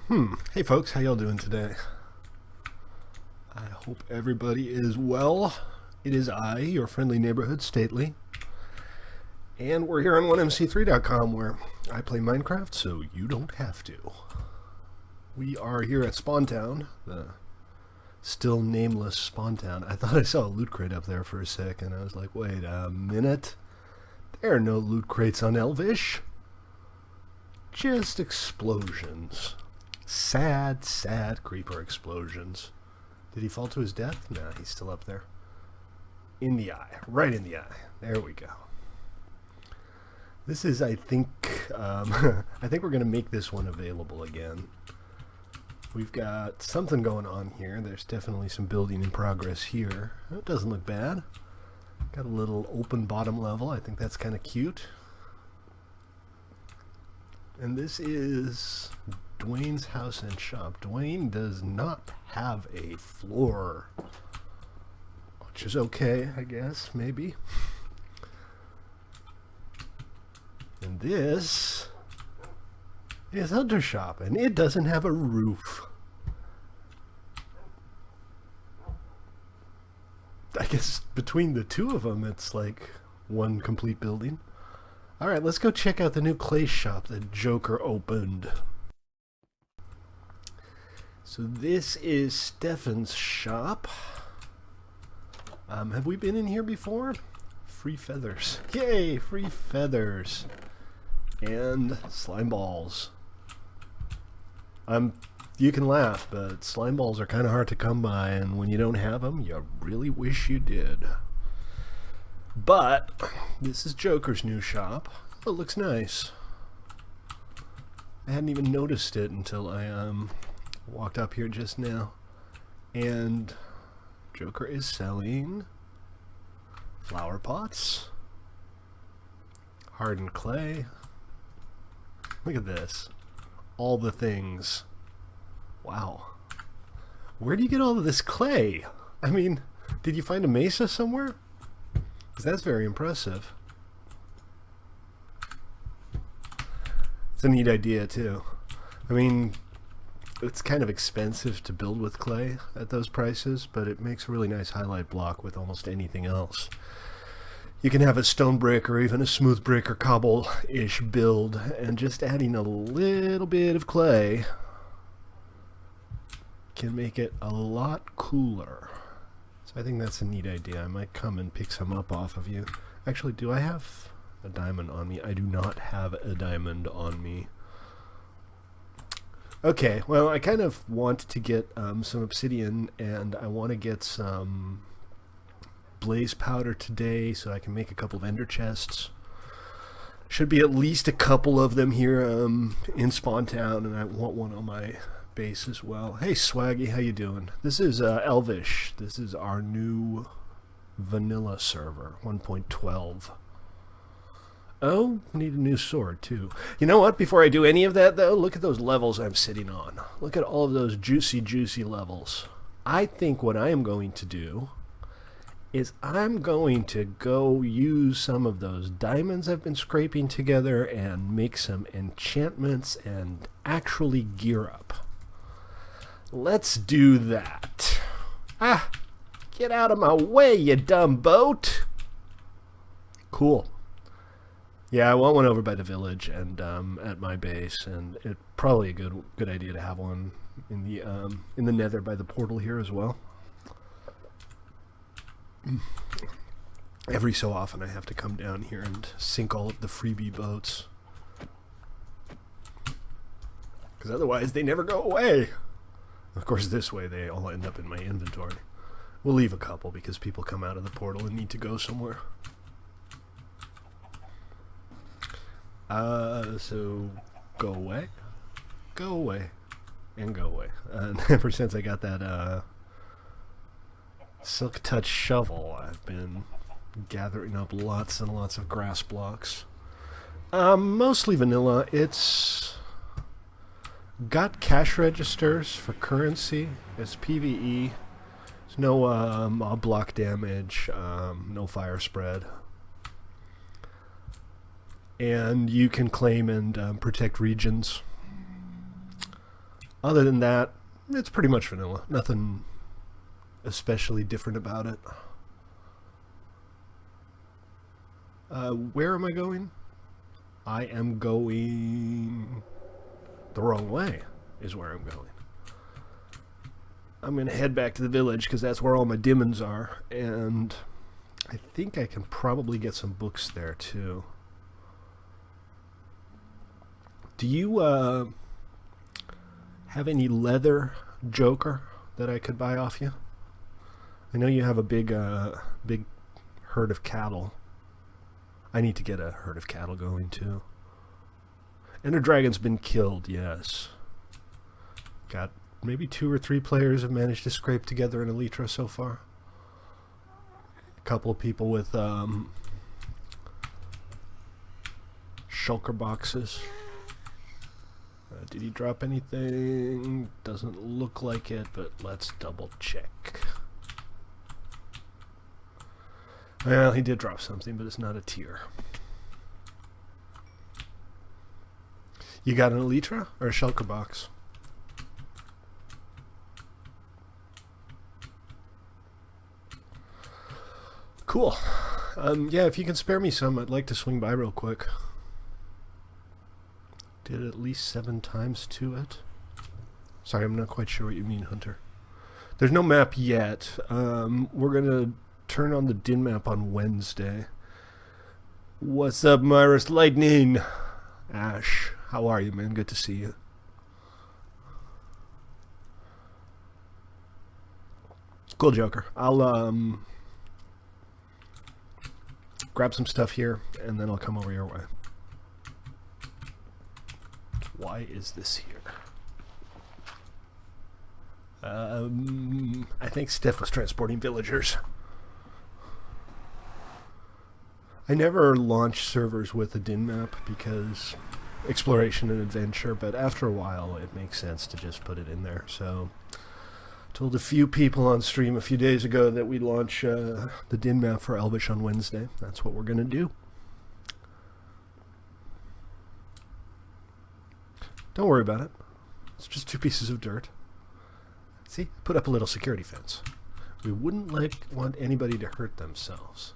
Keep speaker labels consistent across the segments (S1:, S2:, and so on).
S1: Hey folks, how y'all doing today? I hope everybody is well. It is I, your friendly neighborhood Stately, and we're here on 1mc3.com where I play Minecraft so you don't have to. We are here at Spawn Town, the still nameless Spawn Town. I thought I saw a loot crate up there for a second. I was like, wait a minute. There are no loot crates on Elvish. Just explosions. Sad, sad creeper explosions. Did he fall to his death? Nah, he's still up there. In the eye. Right in the eye. There we go. This is, I think, I think we're going to make this one available again. We've got something going on here. There's definitely some building in progress here. It doesn't look bad. Got a little open bottom level. I think that's kind of cute. And this is Dwayne's house and shop. Dwayne does not have a floor, which is okay, I guess, maybe. And this is Hunter Shop, and it doesn't have a roof. I guess between the two of them, it's like one complete building. Alright, let's go check out the new clay shop that Joker opened. So this is Stefan's shop. Have we been in here before? Free feathers. Yay, free feathers. And slime balls. You can laugh, but slime balls are kind of hard to come by, and when you don't have them, you really wish you did. But this is Joker's new shop. Oh, it looks nice. I hadn't even noticed it until I walked up here just now. And Joker is selling flower pots, hardened clay. Look at this. All the things. Wow. Where do you get all of this clay? I mean, did you find a mesa somewhere? Because that's very impressive. It's a neat idea too. I mean, it's kind of expensive to build with clay at those prices, but it makes a really nice highlight block with almost anything else. You can have a stone brick or even a smooth brick or cobble-ish build, and just adding a little bit of clay can make it a lot cooler. So I think that's a neat idea. I might come and pick some up off of you. Actually, do I have a diamond on me? I do not have a diamond on me. Okay, well, I kind of want to get some obsidian, and I want to get some blaze powder today so I can make a couple of ender chests. Should be at least a couple of them here in Spawn Town, and I want one on my base as well. Hey Swaggy, how you doing? This is Elvish. This is our new vanilla server, 1.12. Oh, need a new sword too. You know what? Before I do any of that though, look at those levels I'm sitting on. Look at all of those juicy levels. I think what I am going to do is I'm going to go use some of those diamonds I've been scraping together and make some enchantments and actually gear up. Let's do that. Ah, get out of my way, you dumb boat. Cool. Yeah, I want one over by the village and at my base, and it's probably a good idea to have one in the nether by the portal here as well. Every so often I have to come down here and sink all of the freebie boats, because otherwise they never go away. Of course, this way they all end up in my inventory. We'll leave a couple because people come out of the portal and need to go somewhere. So go away, and go away. Ever since I got that Silk Touch shovel, I've been gathering up lots and lots of grass blocks. Mostly vanilla. It's got cash registers for currency. It's PvE. There's no mob block damage, no fire spread. And you can claim and protect regions. Other than that, it's pretty much vanilla. Nothing especially different about it. Where am I going? I am going the wrong way is where I'm going. I'm going to head back to the village because that's where all my demons are, and I think I can probably get some books there too. Do you have any leather, Joker, that I could buy off you? I know you have a big herd of cattle. I need to get a herd of cattle going too. Ender Dragon's been killed, yes. Got maybe 2 or 3 players have managed to scrape together an Elytra so far. A couple of people with shulker boxes. Did he drop anything? Doesn't look like it, but let's double check. Well, he did drop something, but it's not a tier. You got an Elytra or a shulker box? Cool. Yeah, if you can spare me some, I'd like to swing by real quick. Did at least 7 times to it. Sorry, I'm not quite sure what you mean, Hunter. There's no map yet. We're gonna turn on the din map on Wednesday. What's up, Myris Lightning? Ash, how are you, man? Good to see you. Cool, Joker. I'll grab some stuff here, and then I'll come over your way. Why is this here? I think Steph was transporting villagers. I never launch servers with a din map because exploration and adventure, but after a while it makes sense to just put it in there. So told a few people on stream a few days ago that we'd launch the din map for Elvish on Wednesday. That's what we're going to do. Don't worry about it. It's just 2 pieces of dirt. See? Put up a little security fence. We wouldn't want anybody to hurt themselves.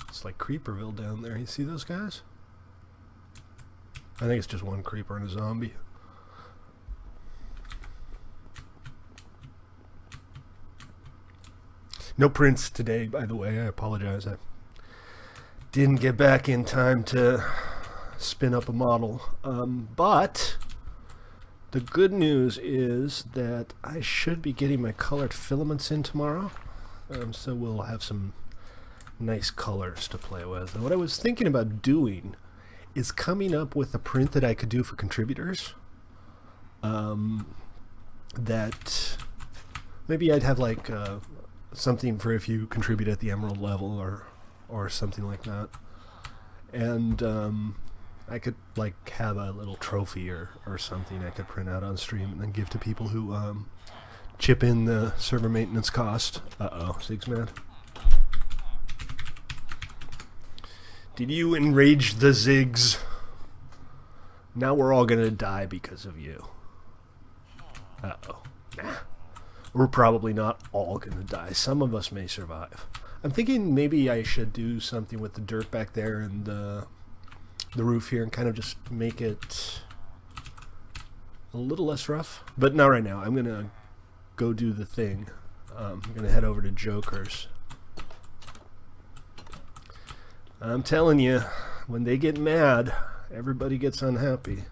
S1: It's like Creeperville down there. You see those guys? I think it's just one creeper and a zombie. No prints today, by the way. I apologize. I didn't get back in time to spin up a model. But the good news is that I should be getting my colored filaments in tomorrow. So we'll have some nice colors to play with. And what I was thinking about doing is coming up with a print that I could do for contributors. That maybe I'd have like something for if you contribute at the emerald level or something like that. And I could like have a little trophy or something I could print out on stream and then give to people who chip in the server maintenance cost. Uh-oh, Zig's mad. Did you enrage the Zigs? Now we're all gonna die because of you. Uh-oh. Nah. We're probably not all gonna die. Some of us may survive. I'm thinking maybe I should do something with the dirt back there and the roof here and kind of just make it a little less rough. But not right now. I'm gonna go do the thing. I'm gonna head over to Joker's. I'm telling you, when they get mad, everybody gets unhappy.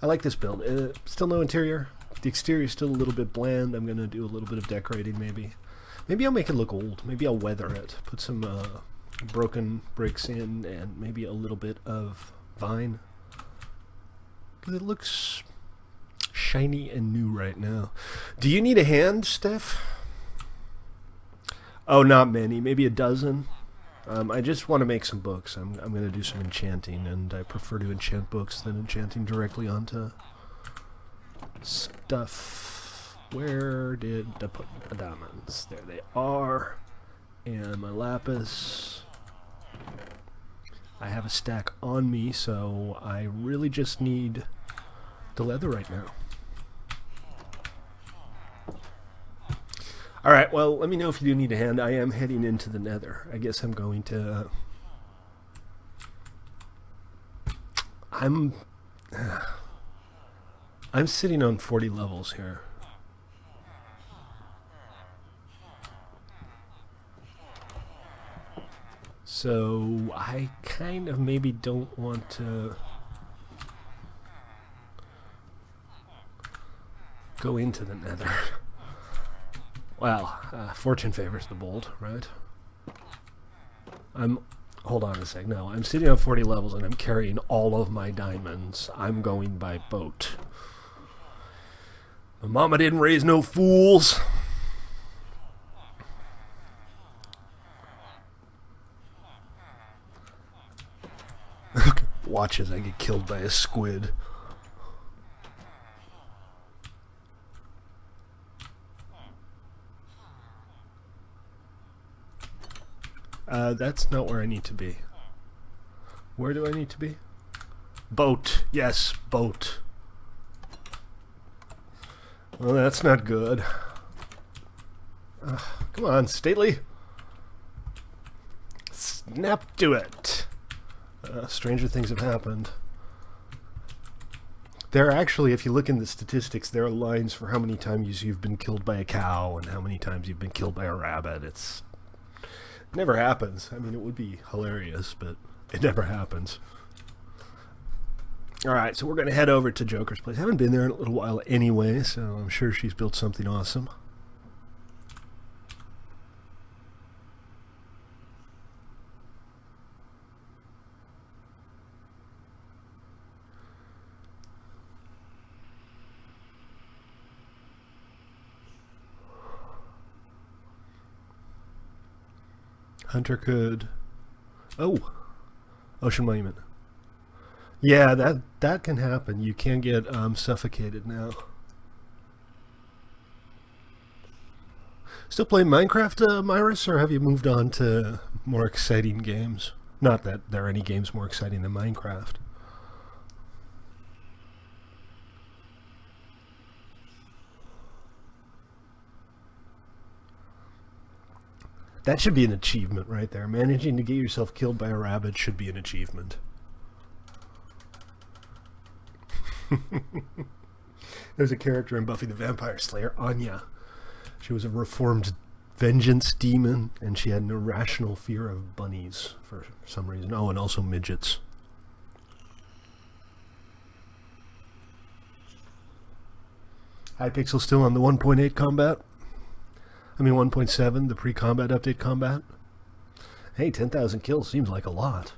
S1: I like this build. Still no interior. The exterior is still a little bit bland. I'm going to do a little bit of decorating maybe. Maybe I'll make it look old. Maybe I'll weather it. Put some broken bricks in and maybe a little bit of vine. Because it looks shiny and new right now. Do you need a hand, Steph? Oh, not many. Maybe a dozen. I just want to make some books. I'm going to do some enchanting, and I prefer to enchant books than enchanting directly onto stuff. Where did I put the diamonds? There they are. And my lapis. I have a stack on me, so I really just need the leather right now. Alright, well, let me know if you do need a hand. I am heading into the nether. I guess I'm going to... I'm sitting on 40 levels here. So I kind of maybe don't want to go into the nether. Well, fortune favors the bold, right? Hold on a sec. No, I'm sitting on 40 levels and I'm carrying all of my diamonds. I'm going by boat. My mama didn't raise no fools. Watch as I get killed by a squid. That's not where I need to be. Where do I need to be? Boat. Yes, boat. Well, that's not good. Come on, Stately. Snap to it. Stranger things have happened. There are actually, if you look in the statistics, there are lines for how many times you've been killed by a cow and how many times you've been killed by a rabbit. It never happens. I mean, it would be hilarious, but it never happens. Alright, so we're going to head over to Joker's place. I haven't been there in a little while anyway, so I'm sure she's built something awesome. Hunter could... Oh! Ocean Monument. Yeah, that can happen. You can get suffocated now. Still playing Minecraft, Myris, or have you moved on to more exciting games? Not that there are any games more exciting than Minecraft. That should be an achievement right there. Managing to get yourself killed by a rabbit should be an achievement. There's a character in Buffy the Vampire Slayer, Anya. She was a reformed vengeance demon, and she had an irrational fear of bunnies for some reason. Oh, and also midgets. Hypixel still on the 1.8 combat? I mean 1.7, the pre-combat update combat? Hey, 10,000 kills seems like a lot.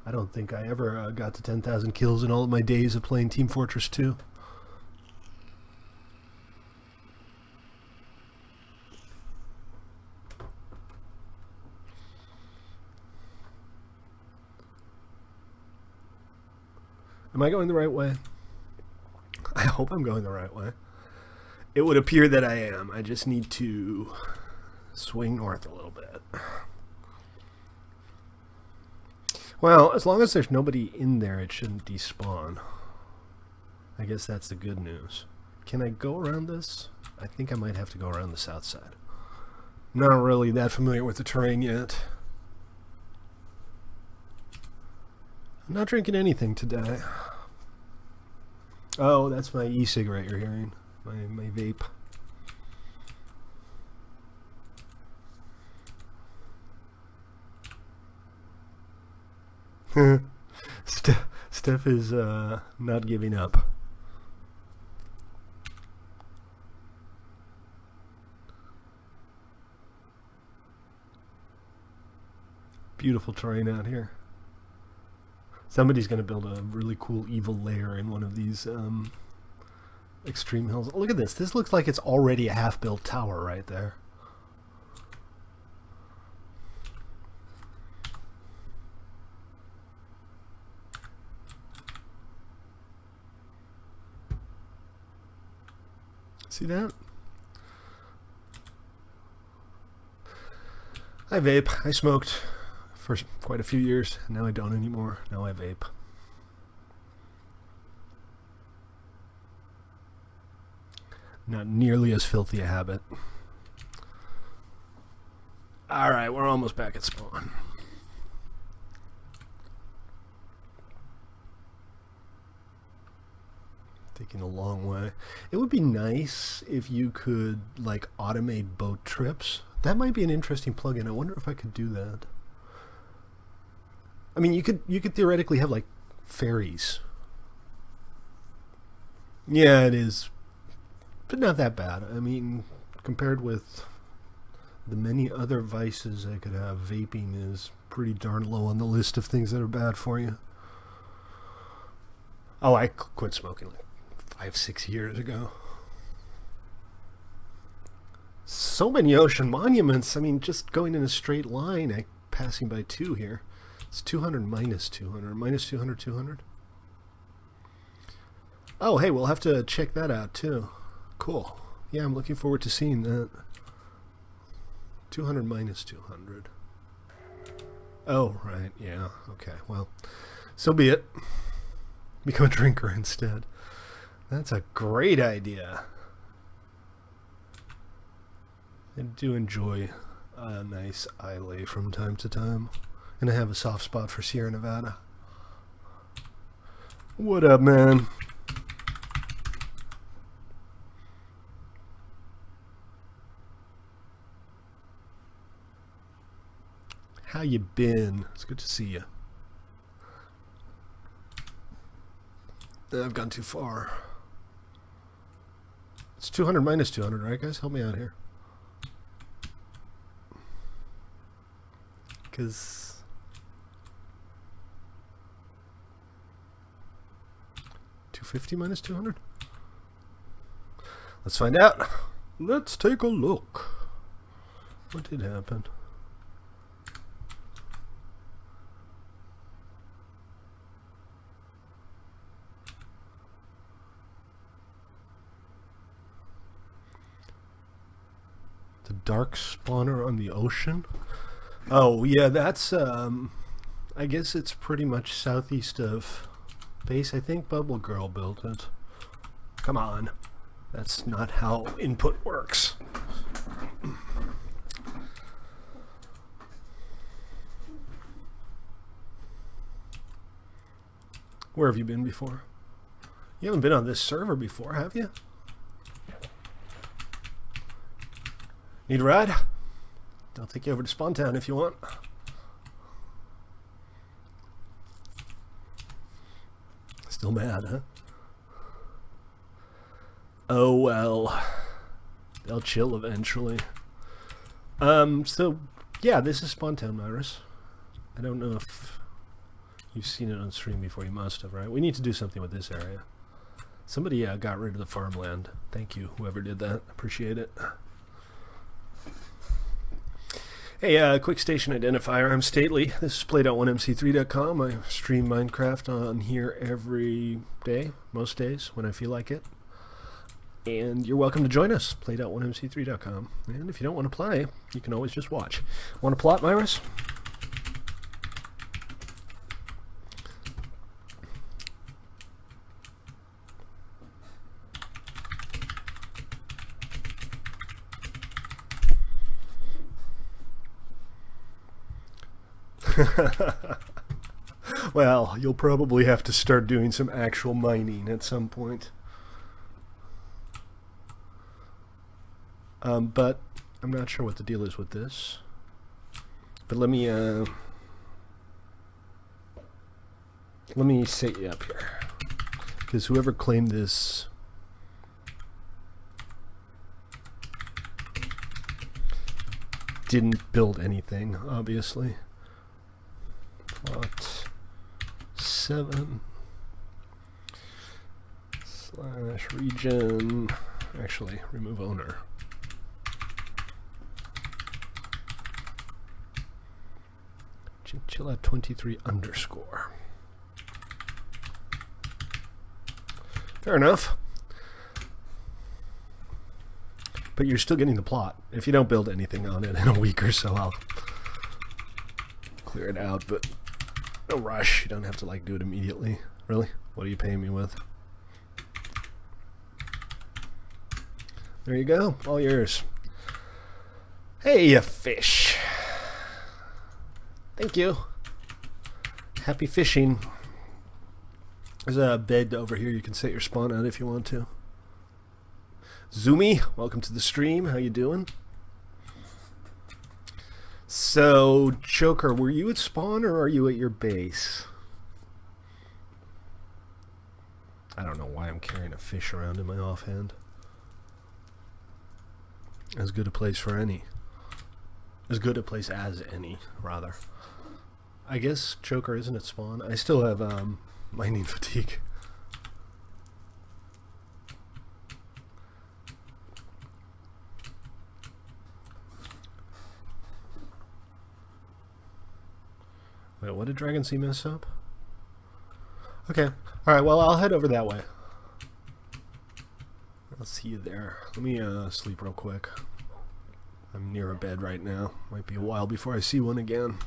S1: I don't think I ever got to 10,000 kills in all of my days of playing Team Fortress 2. Am I going the right way? I hope I'm going the right way. It would appear that I am. I just need to swing north a little bit. Well, as long as there's nobody in there, it shouldn't despawn. I guess that's the good news. Can I go around this? I think I might have to go around the south side. Not really that familiar with the terrain yet. I'm not drinking anything today. Oh, that's my e-cigarette you're hearing. My vape. Steph is not giving up. Beautiful terrain out here. Somebody's going to build a really cool evil lair in one of these extreme hills. Look at this. This looks like it's already a half-built tower right there. See that? I vape. I smoked for quite a few years. Now I don't anymore. Now I vape. Not nearly as filthy a habit. Alright, we're almost back at spawn. Taking a long way. It would be nice if you could, like, automate boat trips. That might be an interesting plugin. I wonder if I could do that. I mean, you could theoretically have, like, ferries. Yeah, it is. But not that bad. I mean, compared with the many other vices I could have, vaping is pretty darn low on the list of things that are bad for you. Oh, I quit smoking like 5-6 years ago. So many ocean monuments. I mean, just going in a straight line, passing by 2 here. It's 200 minus 200. Minus 200, 200. Oh, hey, we'll have to check that out, too. Cool. Yeah, I'm looking forward to seeing that. 200 minus 200. Oh, right, yeah, okay, well, so be it. Become a drinker instead. That's a great idea. I do enjoy a nice Islay from time to time. And I have a soft spot for Sierra Nevada. What up, man? How you been? It's good to see you. I've gone too far. It's 200 minus 200, right, guys? Help me out here. Because 250 minus 200? Let's find out. Let's take a look. What did happen? The dark spawner on the ocean? Oh, yeah, that's, I guess it's pretty much southeast of base. I think Bubble Girl built it. Come on. That's not how input works. Where have you been before? You haven't been on this server before, have you? Need a ride? I'll take you over to Spawn Town if you want. Still mad, huh? Oh well. They'll chill eventually. So yeah, this is Spawn Town, Iris. I don't know if you've seen it on stream before. You must have, right? We need to do something with this area. Somebody got rid of the farmland. Thank you, whoever did that. Appreciate it. Hey, quick station identifier. I'm Stately. This is played.1mc3.com. I stream Minecraft on here every day, most days, when I feel like it. And you're welcome to join us, played.1mc3.com. And if you don't want to play, you can always just watch. Want to plot, Myris? Well, you'll probably have to start doing some actual mining at some point. But I'm not sure what the deal is with this. But let me set you up here, because whoever claimed this didn't build anything, obviously. Plot 7 / region. Actually, remove owner. Chill at 23 _. Fair enough. But you're still getting the plot. If you don't build anything on it in a week or so, I'll clear it out, but no rush. You don't have to like do it immediately. Really? What are you paying me with? There you go. All yours. Hey, you fish. Thank you. Happy fishing. There's a bed over here. You can set your spawn out if you want to. Zoomy, welcome to the stream. How you doing? So, Joker, were you at spawn or are you at your base? I don't know why I'm carrying a fish around in my offhand. As good a place for any. As good a place as any, rather. I guess Joker isn't at spawn. I still have mining fatigue. Wait, what did Dragon Sea mess up? Okay. Alright, well, I'll head over that way. I'll see you there. Let me sleep real quick. I'm near a bed right now. Might be a while before I see one again.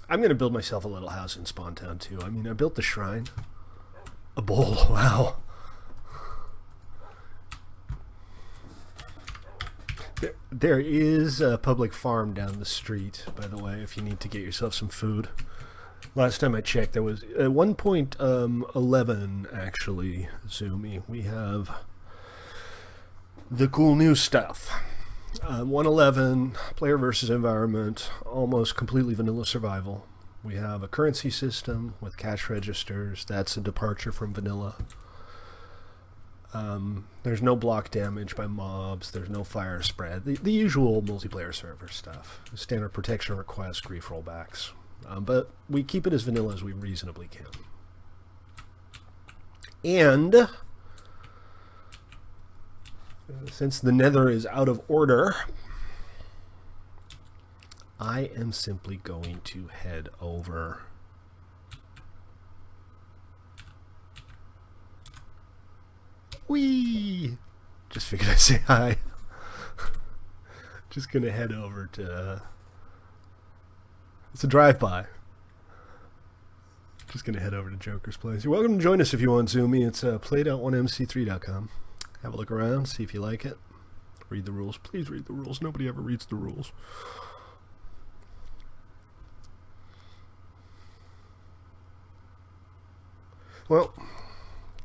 S1: I'm going to build myself a little house in Spawn Town, too. I mean, I built the shrine. A bowl, wow. There is a public farm down the street, by the way, if you need to get yourself some food. Last time I checked, there was 1.11 actually, Zoomy. We have the cool new stuff. 1.11, player versus environment, almost completely vanilla survival. We have a currency system with cash registers. That's a departure from vanilla. There's no block damage by mobs. There's no fire spread. The usual multiplayer server stuff. Standard protection requests, grief rollbacks. But we keep it as vanilla as we reasonably can. And since the Nether is out of order, I am simply going to head over. Whee! Just figured I'd say hi. Just gonna head over to... it's a drive-by. Just gonna head over to Joker's place. You're welcome to join us if you want, Zoomy. It's play.1mc3.com. Have a look around, see if you like it. Read the rules. Please read the rules. Nobody ever reads the rules. Well,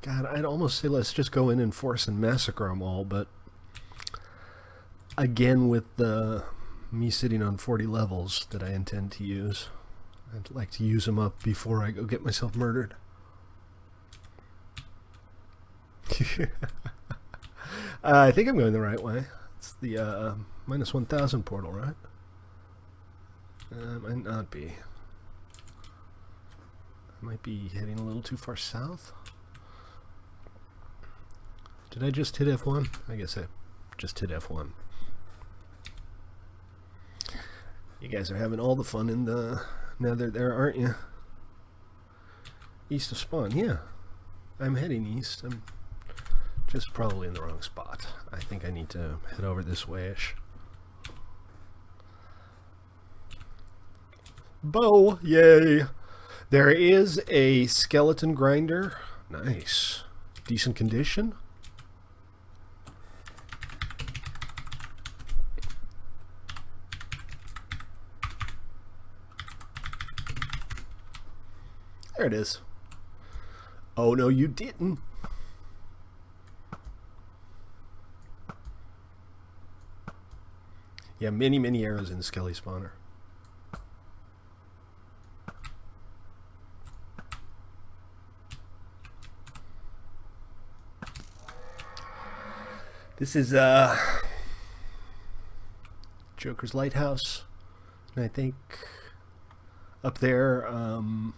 S1: God, I'd almost say let's just go in and force and massacre them all, but again, with me sitting on 40 levels that I intend to use, I'd like to use them up before I go get myself murdered. I think I'm going the right way. It's the minus 1000 portal, right? Might not be. I might be heading a little too far south. Did I just hit F1? I guess I just hit F1. You guys are having all the fun in the Nether there, aren't you? East of spawn, yeah. I'm heading east. I'm just probably in the wrong spot. I think I need to head over this way-ish. Bow! Yay! There is a skeleton grinder. Nice. Decent condition. There it is. Oh, no, you didn't. Yeah, many, many arrows in the Skelly spawner. This is Joker's Lighthouse. And I think up there, and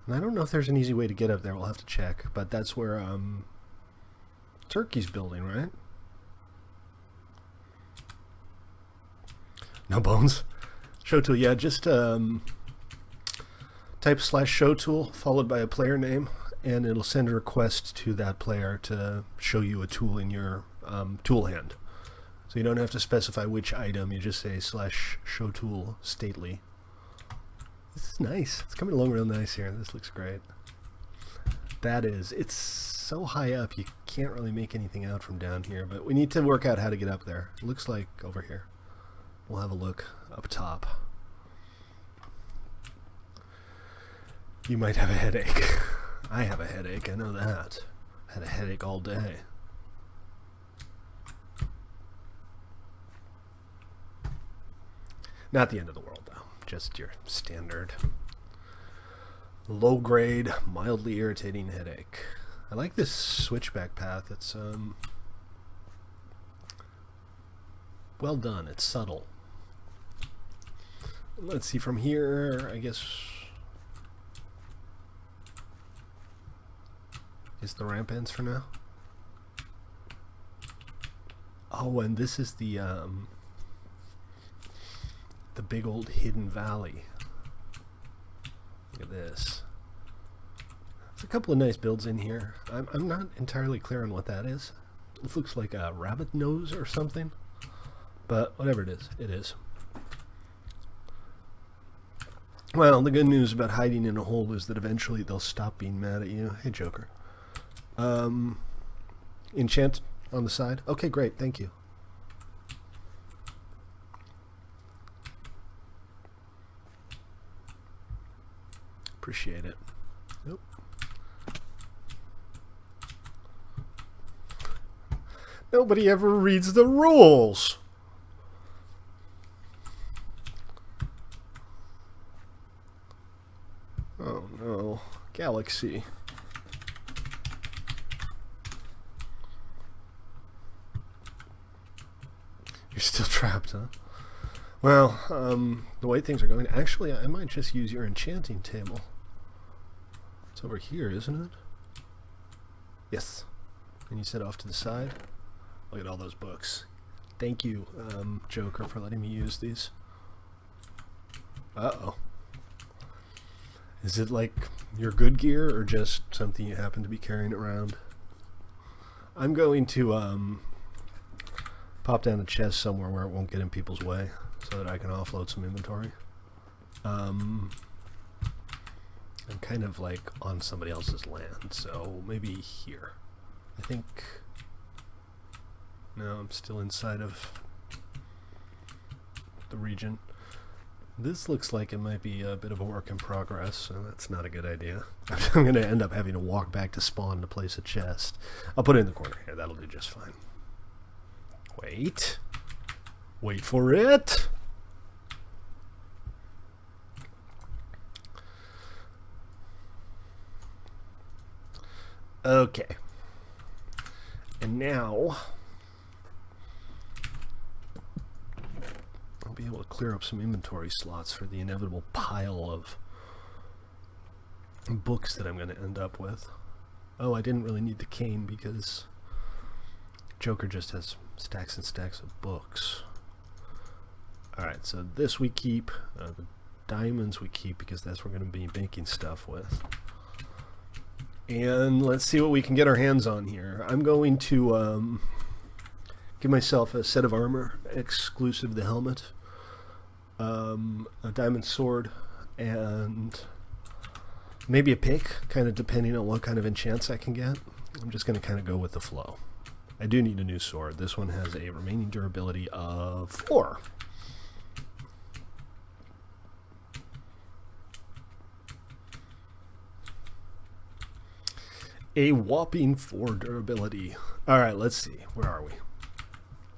S1: I don't know if there's an easy way to get up there. We'll have to check. But that's where Turkey's building, right? No bones. Show tool, yeah, just type /show tool followed by a player name, and it'll send a request to that player to show you a tool in your tool hand. So you don't have to specify which item, you just say /show tool stately. This is nice. It's coming along real nice here. This looks great. That is, it's so high up you can't really make anything out from down here, but we need to work out how to get up there. It looks like over here. We'll have a look up top. You might have a headache. I have a headache, I know that. I had a headache all day. Not the end of the world, though. Just your standard low-grade, mildly irritating headache. I like this switchback path. It's well done. It's subtle. Let's see from here. I guess is the ramp ends for now. Oh, and this is the big old hidden valley. Look at this. There's a couple of nice builds in here. I'm not entirely clear on what that is. It looks like a rabbit nose or something. But whatever it is, it is. Well, the good news about hiding in a hole is that eventually they'll stop being mad at you. Hey, Joker. Enchant on the side. Okay, great. Thank you. Appreciate it. Nope. Nobody ever reads the rules. Oh no. Galaxy. You're still trapped, huh? Well, the way things are going, actually, I might just use your enchanting table. It's over here, isn't it? Yes. And you said off to the side? Look at all those books. Thank you, Joker, for letting me use these. Uh-oh. Is it like your good gear or just something you happen to be carrying around? I'm going to pop down a chest somewhere where it won't get in people's way so that I can offload some inventory. I'm kind of like on somebody else's land, so maybe here. I think... No, I'm still inside of the region. This looks like it might be a bit of a work in progress, so that's not a good idea. I'm going to end up having to walk back to spawn to place a chest. I'll put it in the corner here. That'll do just fine. Wait. Wait for it. Okay. And now I'll be able to clear up some inventory slots for the inevitable pile of books that I'm going to end up with. Oh, I didn't really need the cane because Joker just has stacks and stacks of books. Alright, so this we keep. The diamonds we keep because that's what we're going to be making stuff with. And let's see what we can get our hands on here. I'm going to give myself a set of armor exclusive to the helmet, a diamond sword, and maybe a pick, kind of depending on what kind of enchants I can get. I'm just going to kind of go with the flow. I do need a new sword. This one has a remaining durability of 4. A whopping 4 durability. Alright, let's see. Where are we?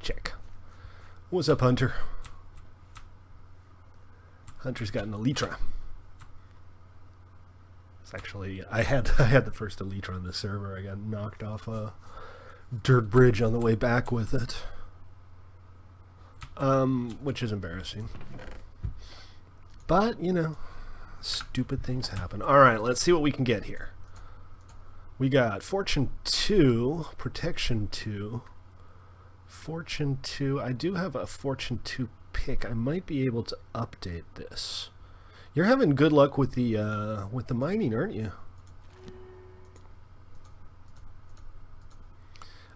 S1: Check. What's up, Hunter? Hunter's got an Elytra. It's actually... I had the first Elytra on the server. I got knocked off a dirt bridge on the way back with it. Which is embarrassing. But, you know, stupid things happen. Alright, let's see what we can get here. We got Fortune 2, Protection 2, Fortune 2. I do have a Fortune 2 pick. I might be able to update this. You're having good luck with the mining, aren't you?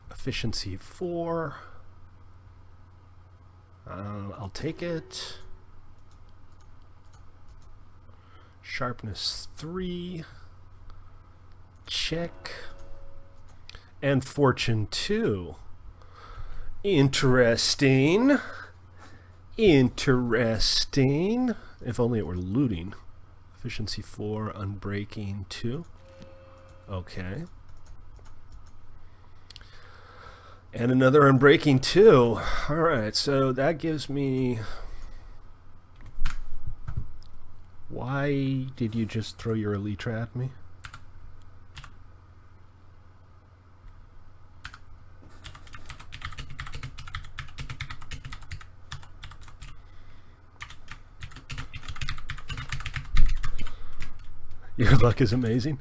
S1: Efficiency 4. I'll take it. Sharpness 3. Check. And Fortune 2. Interesting. Interesting. If only it were looting. Efficiency 4, unbreaking 2. Okay. And another unbreaking 2. Alright, so that gives me... Why did you just throw your Elytra at me? Your luck is amazing.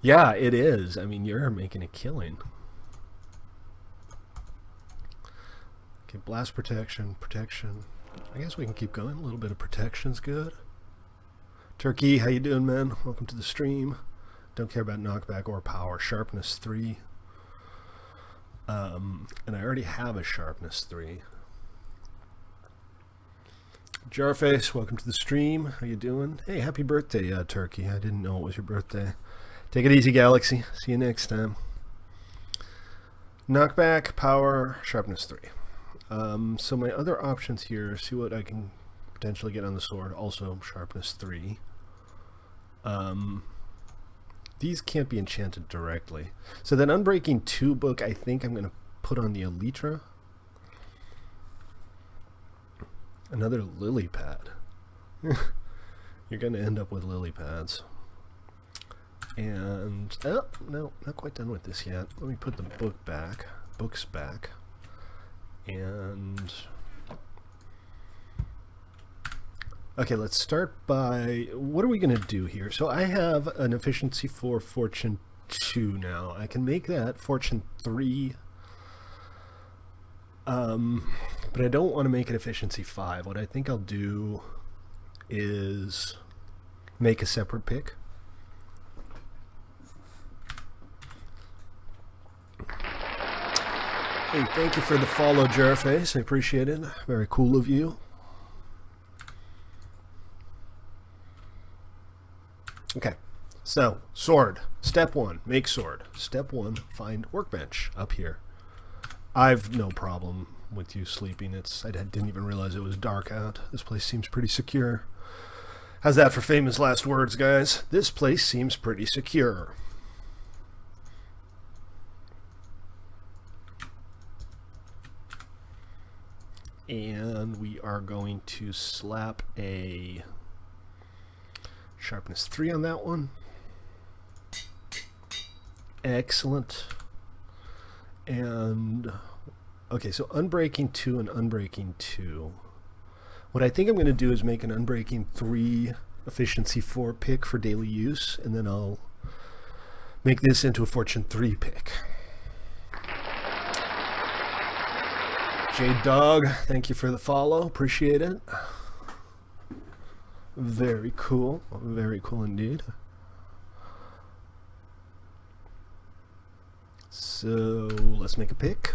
S1: Yeah, it is. I mean, you're making a killing. Okay, blast protection, protection. I guess we can keep going. A little bit of protection's good. Turkey, how you doing, man? Welcome to the stream. Don't care about knockback or power. Sharpness 3. And I already have a sharpness 3. Jarface, welcome to the stream. How you doing? Hey, happy birthday, Turkey. I didn't know it was your birthday. Take it easy, Galaxy. See you next time. Knockback, power, sharpness 3. So my other options here, see what I can potentially get on the sword. Also, sharpness 3. These can't be enchanted directly. So that Unbreaking 2 book, I think I'm going to put on the Elytra. Another lily pad. You're going to end up with lily pads. And, oh, no, not quite done with this yet. Let me put the books back. And, okay, let's start by, what are we going to do here? So I have an efficiency 4, fortune 2 now. I can make that fortune 3. But I don't want to make it efficiency 5. What I think I'll do is make a separate pick. Hey, thank you for the follow, Jarface. I appreciate it. Very cool of you. Okay, so sword. Step 1, make sword. Step 1, find workbench up here. I've no problem with you sleeping. I didn't even realize it was dark out. This place seems pretty secure. How's that for famous last words, guys? This place seems pretty secure. And we are going to slap a sharpness 3 on that one. Excellent. And okay, so Unbreaking 2 and Unbreaking 2. What I think I'm going to do is make an Unbreaking 3 efficiency 4 pick for daily use, and then I'll make this into a fortune 3 pick. Jade Dog, thank you for the follow. Appreciate it. Very cool. Very cool indeed. So let's make a pick.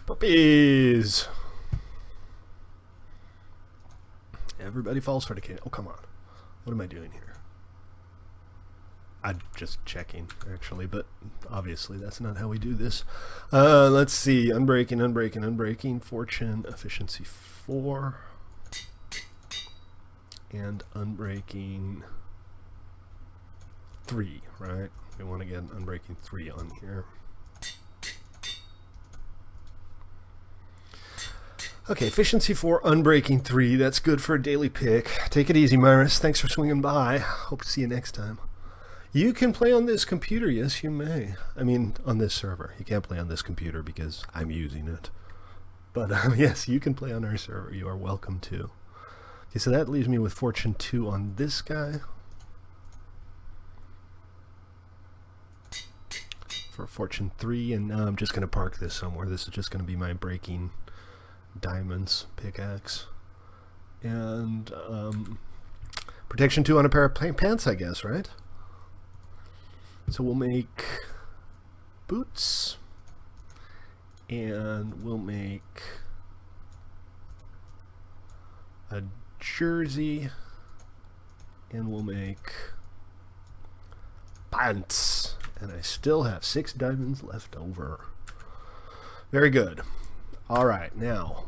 S1: Puppies. Everybody falls for the kid. Oh, come on. What am I doing here? I'm just checking, actually, but obviously that's not how we do this. Let's see. Unbreaking, unbreaking, unbreaking. Fortune, efficiency 4. And unbreaking 3, right? We want to get an unbreaking 3 on here. Okay, efficiency 4, unbreaking 3. That's good for a daily pick. Take it easy, Myris. Thanks for swinging by. Hope to see you next time. You can play on this computer. Yes, you may. I mean, on this server. You can't play on this computer because I'm using it. But yes, you can play on our server. You are welcome to. Okay, so that leaves me with fortune 2 on this guy. For fortune 3, and now I'm just going to park this somewhere. This is just going to be my breaking diamonds pickaxe. And protection 2 on a pair of pants, I guess, right? So we'll make boots, and we'll make a jersey, and we'll make pants. And I still have 6 diamonds left over. Very good. Alright, now,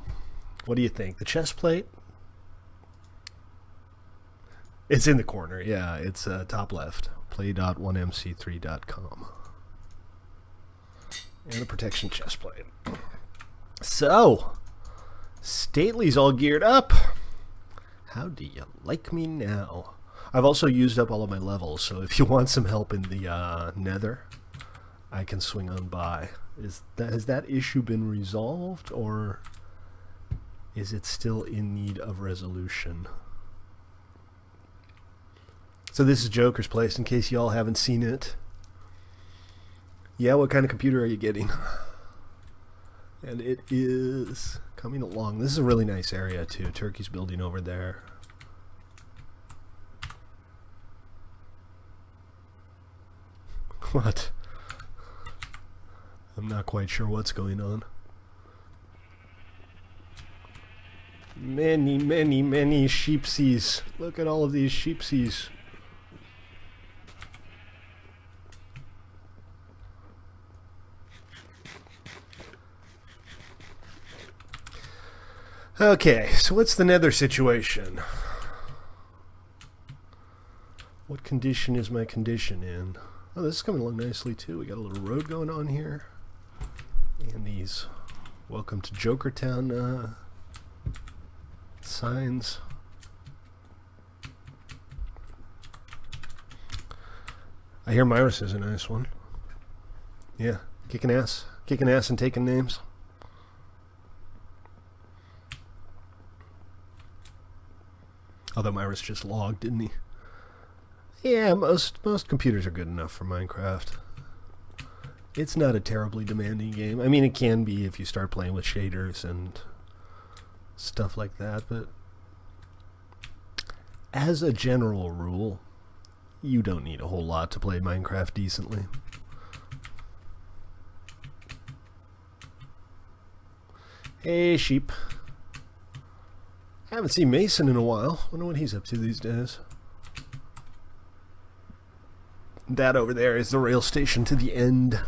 S1: what do you think? The chest plate? It's in the corner, yeah. It's top left. play.1mc3.com. And the protection chest plate. So, Stately's all geared up. How do you like me now? I've also used up all of my levels, so if you want some help in the nether, I can swing on by. Has that issue been resolved, or is it still in need of resolution? So this is Joker's place, in case y'all haven't seen it. Yeah, what kind of computer are you getting? And it is coming along. This is a really nice area, too. Turkey's building over there. What? I'm not quite sure what's going on. Many, many, many sheepsies. Look at all of these sheepsies. Okay, so what's the nether situation? What condition is my condition in? Oh, this is coming along nicely too. We got a little road going on here. And these welcome to Jokertown signs. I hear Myrus is a nice one. Yeah, kicking ass and taking names. Although Myrus just logged, didn't he? Yeah, most computers are good enough for Minecraft. It's not a terribly demanding game. I mean, it can be if you start playing with shaders and stuff like that, but as a general rule, you don't need a whole lot to play Minecraft decently. Hey, sheep. I haven't seen Mason in a while. Wonder what he's up to these days. That over there is the rail station to the end.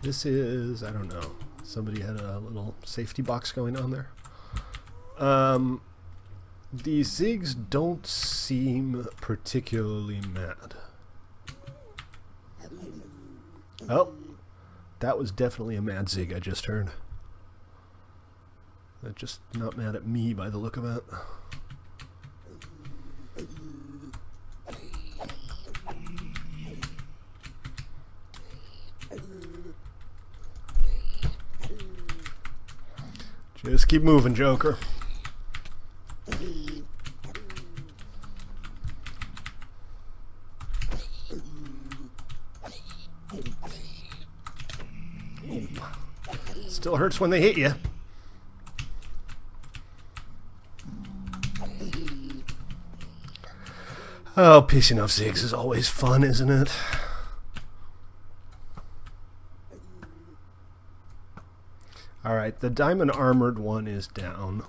S1: This is, I don't know, somebody had a little safety box going on there. The Zigs don't seem particularly mad. Oh, that was definitely a mad Zig I just heard. They're just not mad at me by the look of it. Just keep moving, Joker. Still hurts when they hit you. Oh, pissing off Zigs is always fun, isn't it? Alright, the diamond armored one is down.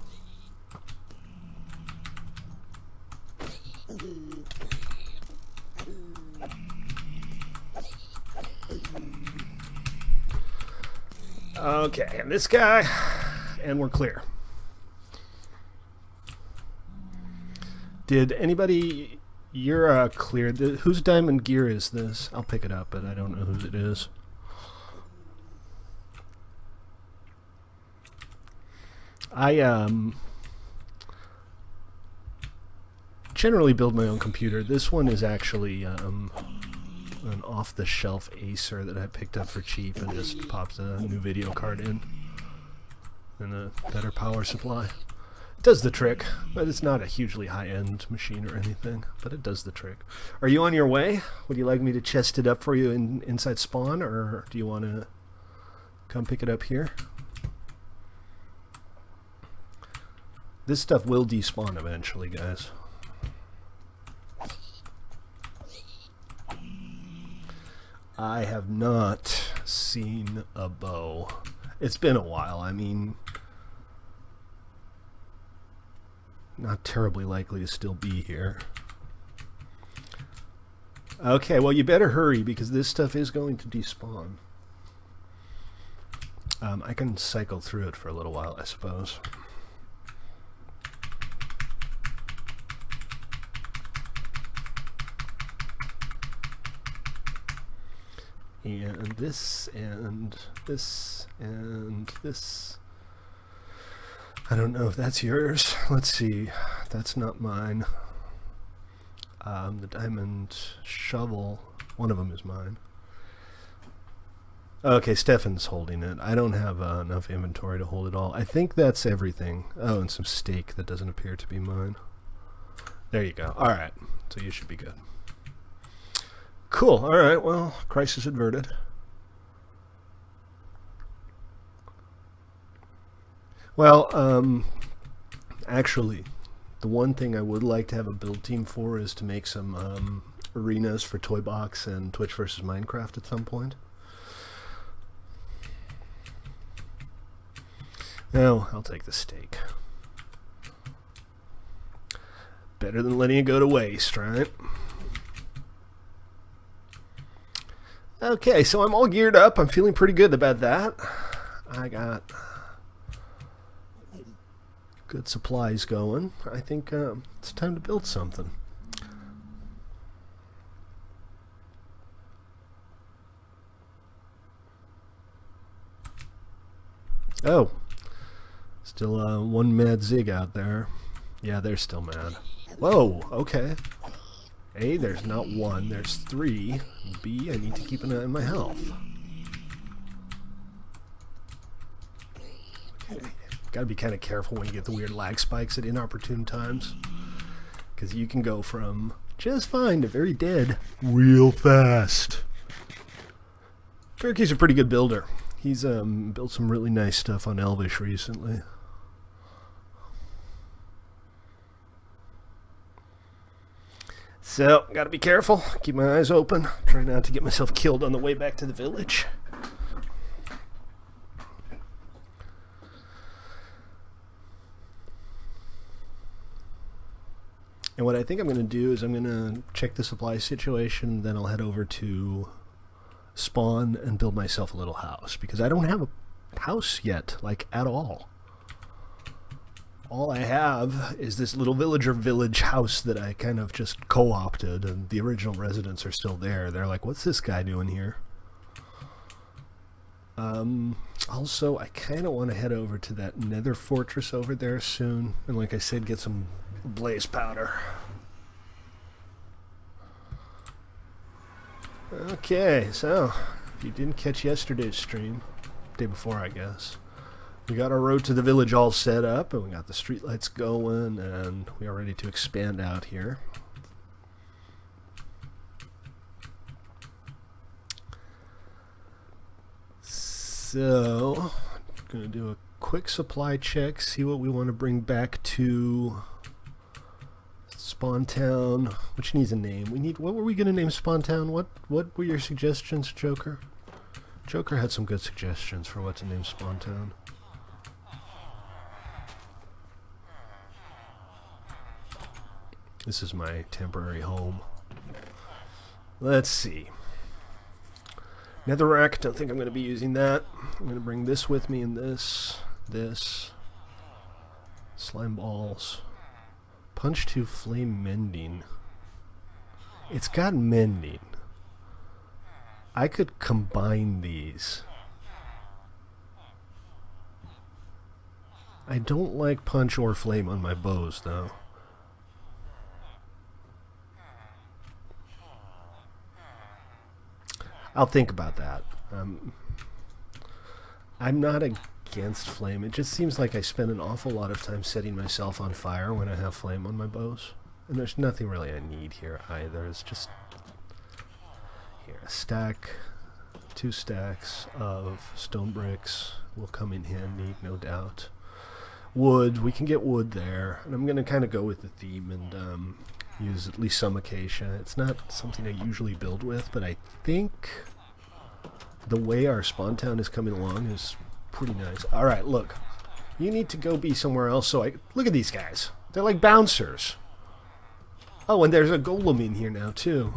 S1: Okay, and this guy, and we're clear. Did anybody... You're clear. Whose diamond gear is this? I'll pick it up, but I don't know whose it is. I generally build my own computer. This one is actually an off-the-shelf Acer that I picked up for cheap and just popped a new video card in and a better power supply. It does the trick, but it's not a hugely high-end machine or anything, but it does the trick. Are you on your way? Would you like me to chest it up for you inside spawn, or do you want to come pick it up here? This stuff will despawn eventually, guys. I have not seen a bow. It's been a while. I mean, not terribly likely to still be here. Okay, well, you better hurry because this stuff is going to despawn. I can cycle through it for a little while, I suppose. And this, and this, and this. I don't know if that's yours. Let's see. That's not mine. The diamond shovel, one of them is mine. Okay, Stefan's holding it. I don't have enough inventory to hold it all. I think that's everything. Oh, and some steak that doesn't appear to be mine. There you go. Alright, so you should be good. Cool, alright, well, crisis averted. Well, actually, the one thing I would like to have a build team for is to make some arenas for Toybox and Twitch vs. Minecraft at some point. No, I'll take the steak. Better than letting it go to waste, right? Okay, so I'm all geared up. I'm feeling pretty good about that. I got good supplies going. I think it's time to build something. Oh, still one mad zig out there. Yeah, they're still mad. Whoa, okay. A, there's not one, there's three. B, I need to keep an eye on my health. Okay. Gotta be kind of careful when you get the weird lag spikes at inopportune times. Because you can go from just fine to very dead real fast. Turkey's a pretty good builder. He's built some really nice stuff on Elvish recently. So, gotta be careful. Keep my eyes open. Try not to get myself killed on the way back to the village. And what I think I'm going to do is I'm going to check the supply situation, then I'll head over to spawn and build myself a little house. Because I don't have a house yet, like, at all. All I have is this little villager village house that I kind of just co-opted, and the original residents are still there. They're like, what's this guy doing here? Also, I kind of want to head over to that nether fortress over there soon, and like I said, get some blaze powder. Okay, so if you didn't catch yesterday's stream, day before I guess, we got our road to the village all set up, and we got the streetlights going, and we are ready to expand out here. So, I'm going to do a quick supply check, see what we want to bring back to Spawn Town, which needs a name. What were we going to name Spawn Town? What were your suggestions, Joker? Joker had some good suggestions for what to name Spawn Town. This is my temporary home. Let's see. Netherrack, don't think I'm going to be using that. I'm going to bring this with me and this. Slime balls. Punch to flame mending. It's got mending. I could combine these. I don't like punch or flame on my bows, though. I'll think about that. I'm not against flame. It just seems like I spend an awful lot of time setting myself on fire when I have flame on my bows. And there's nothing really I need here either. It's just... Here, a stack, 2 stacks of stone bricks will come in handy, no doubt. Wood, we can get wood there. And I'm going to kind of go with the theme and use at least some acacia. It's not something I usually build with, but I think the way our spawn town is coming along is pretty nice. Alright, look. You need to go be somewhere else, so look at these guys. They're like bouncers. Oh, and there's a golem in here now, too.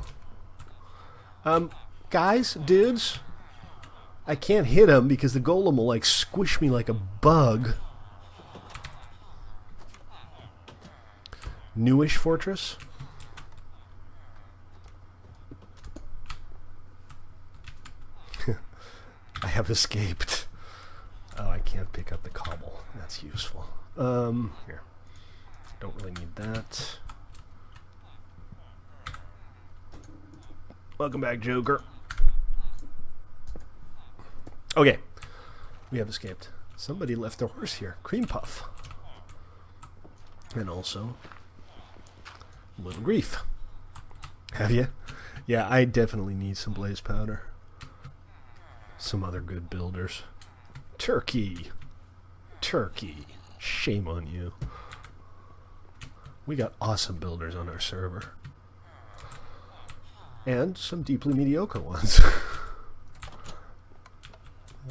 S1: Guys, dudes, I can't hit him because the golem will, like, squish me like a bug. Newish fortress. I have escaped. Oh, I can't pick up the cobble. That's useful. Here. Don't really need that. Welcome back, Joker. Okay. We have escaped. Somebody left their horse here. Cream Puff. And also, Little Grief. Have you? Yeah, I definitely need some blaze powder. Some other good builders. Turkey. Turkey. Shame on you. We got awesome builders on our server. And some deeply mediocre ones.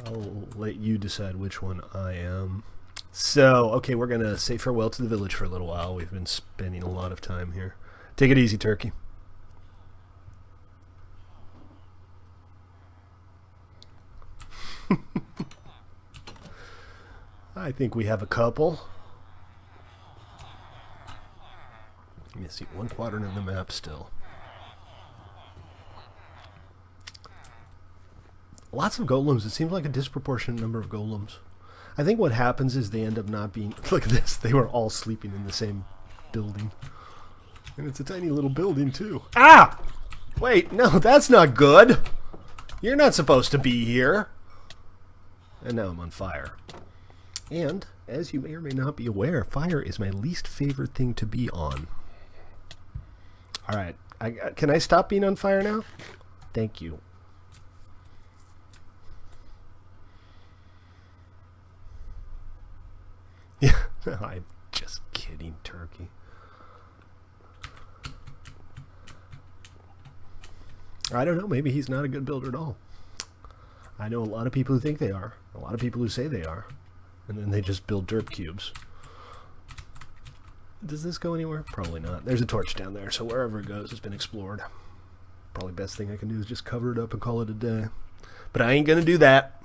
S1: I'll let you decide which one I am. So, okay, we're going to say farewell to the village for a little while. We've been spending a lot of time here. Take it easy, Turkey. I think we have a couple. Let me see, 1 quadrant of the map still. Lots of golems. It seems like a disproportionate number of golems. I think what happens is they end up not being... Look at this. They were all sleeping in the same building. And it's a tiny little building, too. Ah! Wait, no, that's not good. You're not supposed to be here. And now I'm on fire. And, as you may or may not be aware, fire is my least favorite thing to be on. Alright. Can I stop being on fire now? Thank you. Yeah, I'm just kidding, Turkey. I don't know, maybe he's not a good builder at all. I know a lot of people who think they are. A lot of people who say they are. And then they just build derp cubes. Does this go anywhere? Probably not. There's a torch down there, so wherever it goes has been explored. Probably best thing I can do is just cover it up and call it a day. But I ain't gonna do that.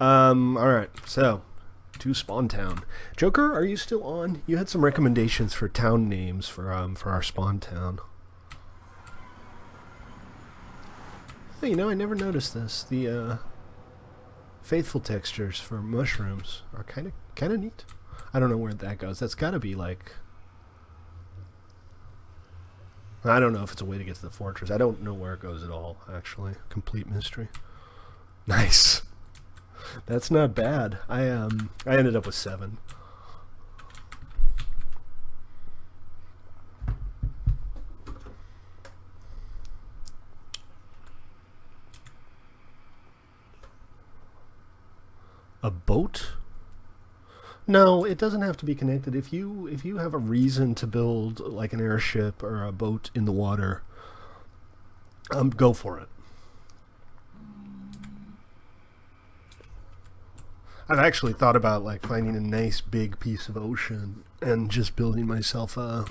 S1: Alright, so... to Spawn Town. Joker, are you still on? You had some recommendations for town names for our Spawn Town. Oh, you know, I never noticed this. The faithful textures for mushrooms are kind of neat. I don't know where that goes. That's got to be like... I don't know if it's a way to get to the fortress. I don't know where it goes at all, actually. Complete mystery. Nice. That's not bad. I ended up with 7. A boat? No, it doesn't have to be connected. If you have a reason to build like an airship or a boat in the water, go for it. I've actually thought about like finding a nice big piece of ocean and just building myself a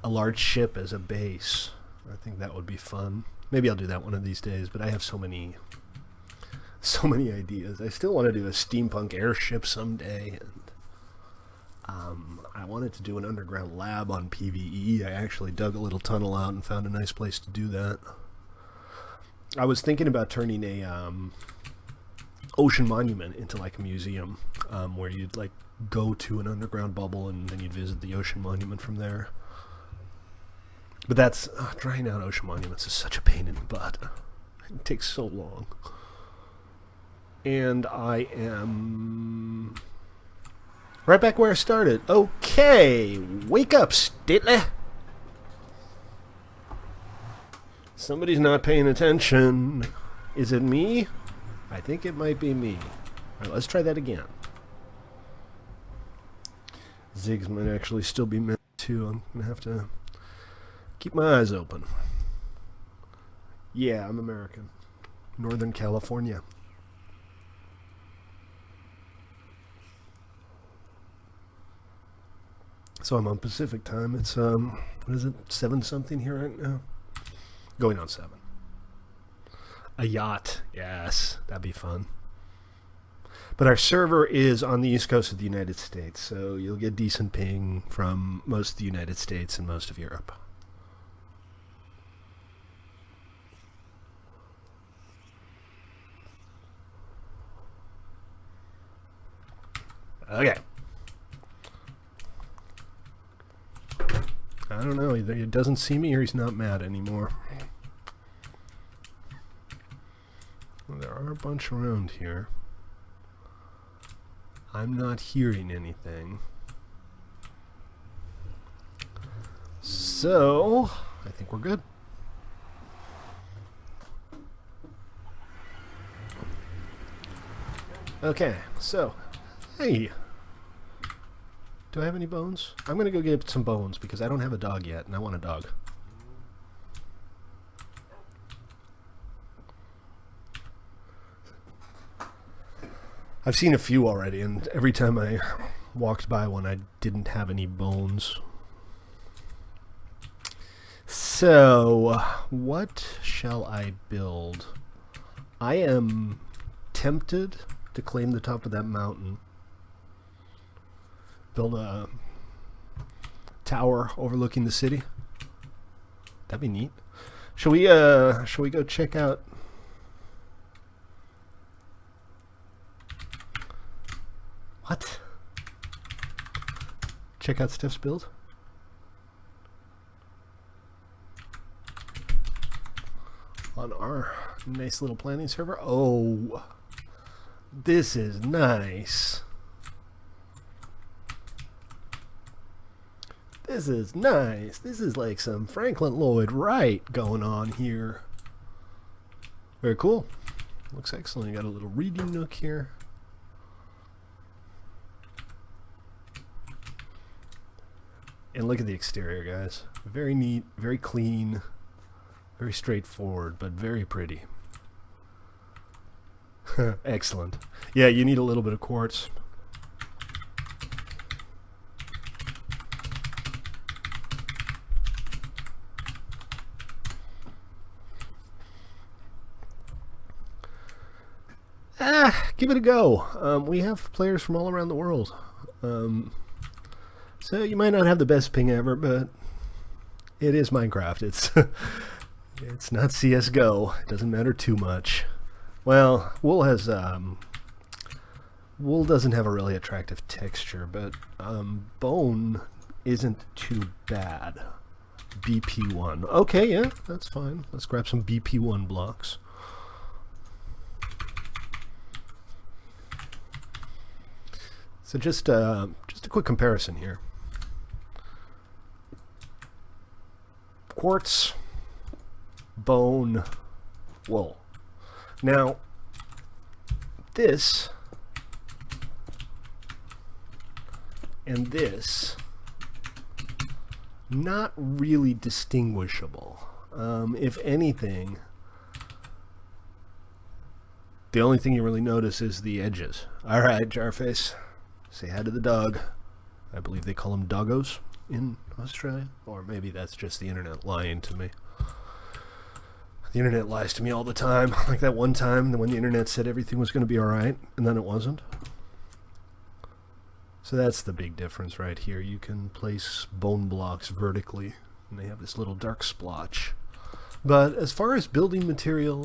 S1: large ship as a base. I think that would be fun. Maybe I'll do that one of these days, but I have so many ideas. I still want to do a steampunk airship someday, and I wanted to do an underground lab on PvE. I actually dug a little tunnel out and found a nice place to do that. I was thinking about turning a ocean monument into like a museum, where you'd like go to an underground bubble and then you'd visit the ocean monument from there. But that's drying out ocean monuments is such a pain in the butt. It takes so long. And I am right back where I started. Okay, wake up, Stately. Somebody's not paying attention. Is it me? I think it might be me. Alright, let's try that again. Ziggs might actually still be meant to. I'm going to have to keep my eyes open. Yeah, I'm American. Northern California. So I'm on Pacific time. It's what is it, 7 something here right now? Going on 7. A yacht, yes, that'd be fun. But our server is on the east coast of the United States, so you'll get decent ping from most of the United States and most of Europe. Okay. I don't know, either he doesn't see me or he's not mad anymore. Well, there are a bunch around here. I'm not hearing anything. So, I think we're good. Okay, so, hey. Do I have any bones? I'm going to go get some bones because I don't have a dog yet and I want a dog. I've seen a few already, and every time I walked by one, I didn't have any bones. So, what shall I build? I am tempted to claim the top of that mountain. Build a tower overlooking the city. That'd be neat. Shall we go check out? What? Check out Steph's build? On our nice little planning server? Oh, this is nice. This is nice. This is like some Franklin Lloyd Wright going on here. Very cool. Looks excellent. You got a little reading nook here. And look at the exterior, guys. Very neat, very clean, very straightforward, but very pretty. Excellent. Yeah, you need a little bit of quartz. Give it a go. We have players from all around the world. So you might not have the best ping ever, but it is Minecraft. It's not CS:GO. It doesn't matter too much. Well, wool doesn't have a really attractive texture, but bone isn't too bad. BP1. Okay, yeah, that's fine. Let's grab some BP1 blocks. So just a quick comparison here. Quartz, bone, wool. Now, this and this, not really distinguishable. If anything, the only thing you really notice is the edges. All right, Jarface, say hi to the dog. I believe they call them doggos in Australia, or maybe that's just the internet lying to me. The internet lies to me all the time, like that one time when the internet said everything was going to be alright, and then it wasn't. So that's the big difference right here. You can place bone blocks vertically, and they have this little dark splotch. But as far as building material,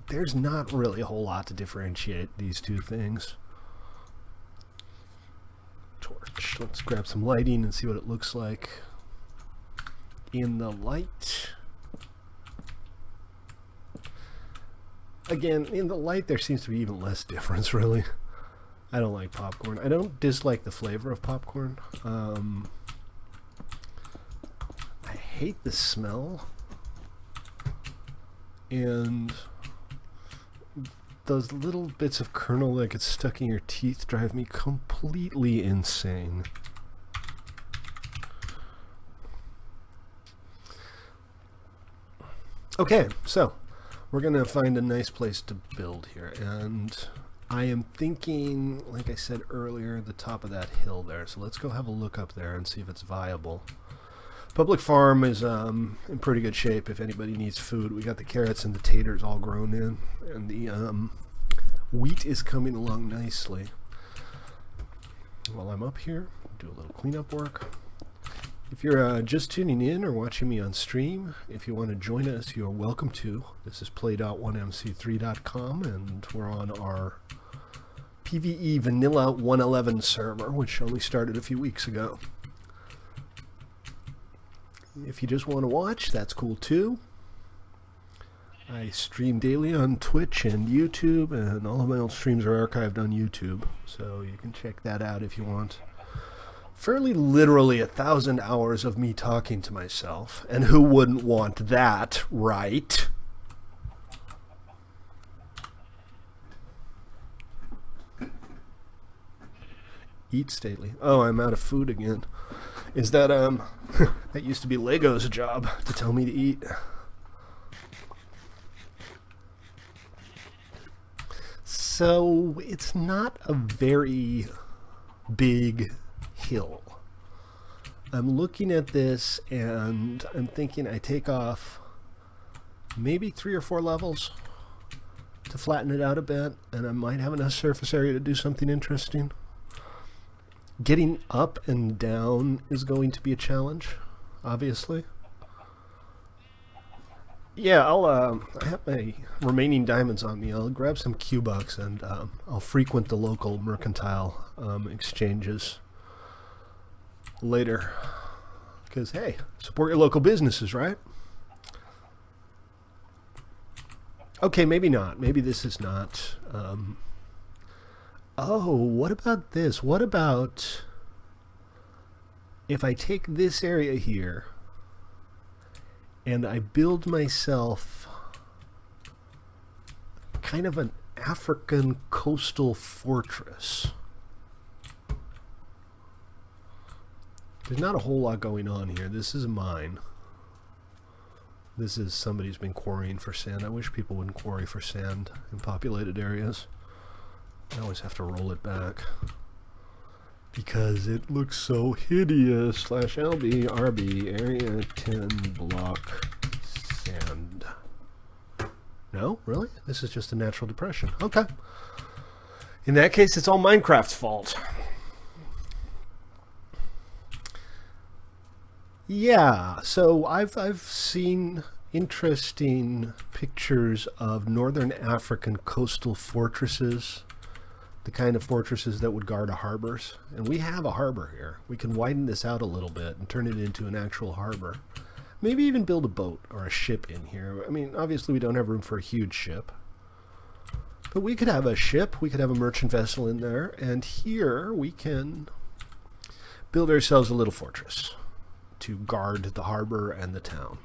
S1: there's not really a whole lot to differentiate these two things. Torch. Let's grab some lighting and see what it looks like in the light. Again, in the light there seems to be even less difference, really. I don't like popcorn. I don't dislike the flavor of popcorn. I hate the smell. And those little bits of kernel that get stuck in your teeth drive me completely insane. Okay, so we're gonna find a nice place to build here, and I am thinking, like I said earlier, the top of that hill there. So let's go have a look up there and see if it's viable. Public farm is in pretty good shape if anybody needs food. We got the carrots and the taters all grown in, and the wheat is coming along nicely. While I'm up here, do a little cleanup work. If you're just tuning in or watching me on stream, if you want to join us, you're welcome to. This is play.1mc3.com, and we're on our PvE Vanilla 111 server, which only started a few weeks ago. If you just want to watch, that's cool too. I stream daily on Twitch and YouTube, and all of my old streams are archived on YouTube, so you can check that out if you want. Fairly literally 1,000 hours of me talking to myself, and who wouldn't want that, right? Eat stately. Oh, I'm out of food again. Is that, that used to be Lego's job, to tell me to eat. So, it's not a very big hill. I'm looking at this, and I'm thinking I take off maybe 3 or 4 levels to flatten it out a bit, and I might have enough surface area to do something interesting. Getting up and down is going to be a challenge, obviously. Yeah, I have my remaining diamonds on me. I'll grab some Q-Bucks and I'll frequent the local mercantile exchanges later. Because, hey, support your local businesses, right? Okay, maybe not. Maybe this is not... Oh, what about this? What about if I take this area here and I build myself kind of an African coastal fortress? There's not a whole lot going on here. This is a mine. This is somebody's been quarrying for sand. I wish people wouldn't quarry for sand in populated areas. I always have to roll it back because it looks so hideous. /LB RB area 10 block sand. No? Really? This is just a natural depression. Okay. In that case, it's all Minecraft's fault. Yeah, so I've seen interesting pictures of northern African coastal fortresses. The kind of fortresses that would guard harbors. And we have a harbor here. We can widen this out a little bit and turn it into an actual harbor. Maybe even build a boat or a ship in here. I mean, obviously we don't have room for a huge ship. But we could have a ship, we could have a merchant vessel in there, and here we can build ourselves a little fortress to guard the harbor and the town.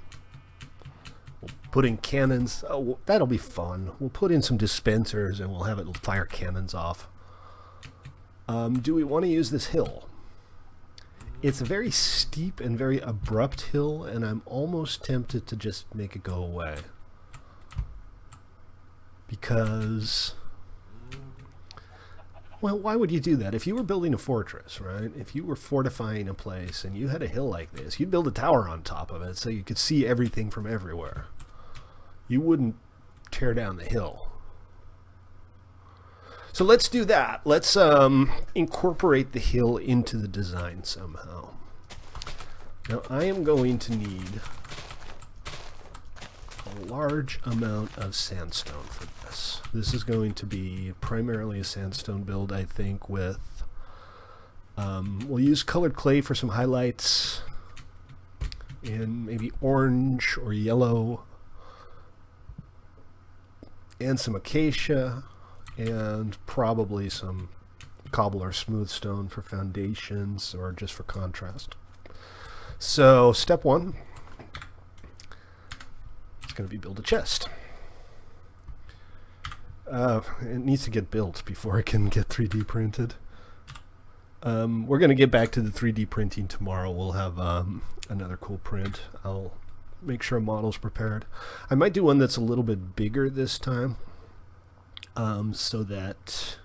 S1: We'll put in cannons. Oh, that'll be fun. We'll put in some dispensers and we'll have it fire cannons off. Do we want to use this hill? It's a very steep and very abrupt hill, and I'm almost tempted to just make it go away. Because, well, why would you do that? If you were building a fortress, right? If you were fortifying a place and you had a hill like this, you'd build a tower on top of it so you could see everything from everywhere. You wouldn't tear down the hill. So let's do that. Let's incorporate the hill into the design somehow. Now I am going to need a large amount of sandstone for this. This is going to be primarily a sandstone build, I think, with... we'll use colored clay for some highlights, and maybe orange or yellow, and some acacia, and probably some cobble or smooth stone for foundations or just for contrast. So step one is going to be build a chest. It needs to get built before it can get 3D printed. We're going to get back to the 3D printing tomorrow. We'll have another cool print. I'll make sure a model's prepared. I might do one that's a little bit bigger this time. so that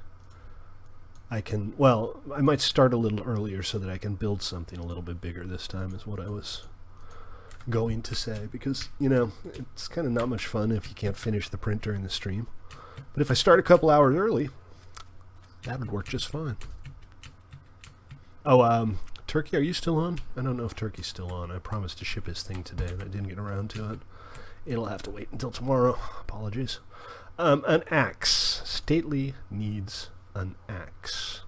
S1: I can, well, I might start a little earlier so that I can build something a little bit bigger this time is what I was going to say, because, you know, it's kind of not much fun if you can't finish the print during the stream. But if I start a couple hours early, that would work just fine. Oh, Turkey, are you still on? I don't know if Turkey's still on. I promised to ship his thing today, and I didn't get around to it. It'll have to wait until tomorrow. Apologies. An axe. Stately needs an axe.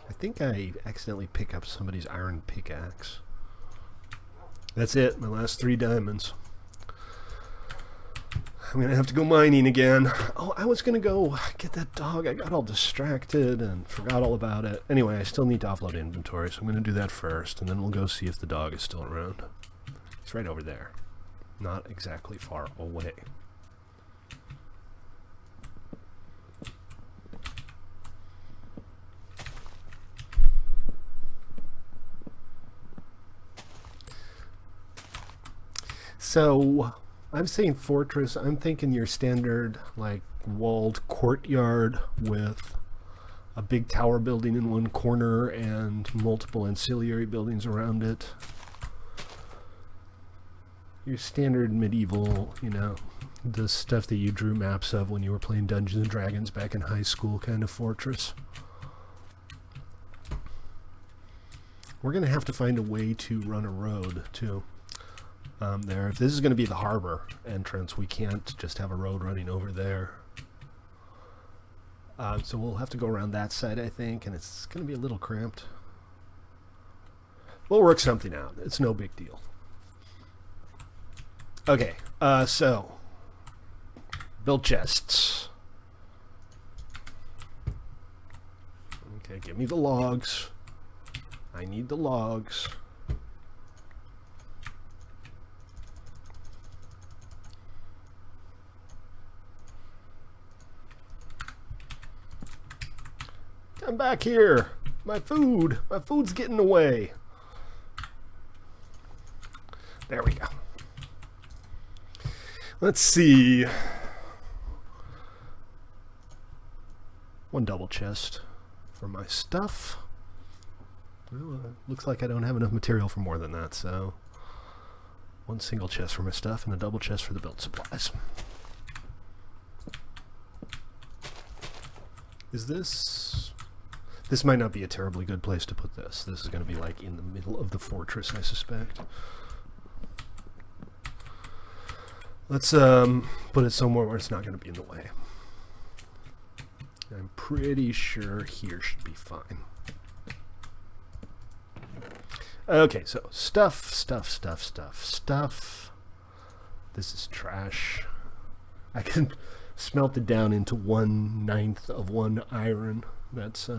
S1: I think I accidentally picked up somebody's iron pickaxe. That's it. My last 3 diamonds. I'm going to have to go mining again. Oh, I was going to go get that dog. I got all distracted and forgot all about it. Anyway, I still need to offload inventory, so I'm going to do that first, and then we'll go see if the dog is still around. He's right over there. Not exactly far away. So, I'm saying fortress. I'm thinking your standard, like, walled courtyard with a big tower building in one corner and multiple ancillary buildings around it. Your standard medieval, you know, the stuff that you drew maps of when you were playing Dungeons and Dragons back in high school kind of fortress. We're going to have to find a way to run a road, too. There. If this is going to be the harbor entrance, we can't just have a road running over there. So we'll have to go around that side, I think, and it's going to be a little cramped. We'll work something out. It's no big deal. Okay, so build chests. Okay, give me the logs. I need the logs. Come back here. My food. My food's getting away. There we go. Let's see. 1 double chest for my stuff. Well, looks like I don't have enough material for more than that, so 1 single chest for my stuff and a double chest for the build supplies. Is this... This might not be a terribly good place to put this. This is going to be like in the middle of the fortress, I suspect. Let's put it somewhere where it's not going to be in the way. I'm pretty sure here should be fine. Okay, so stuff. This is trash. I can smelt it down into 1/9 of 1 iron. That's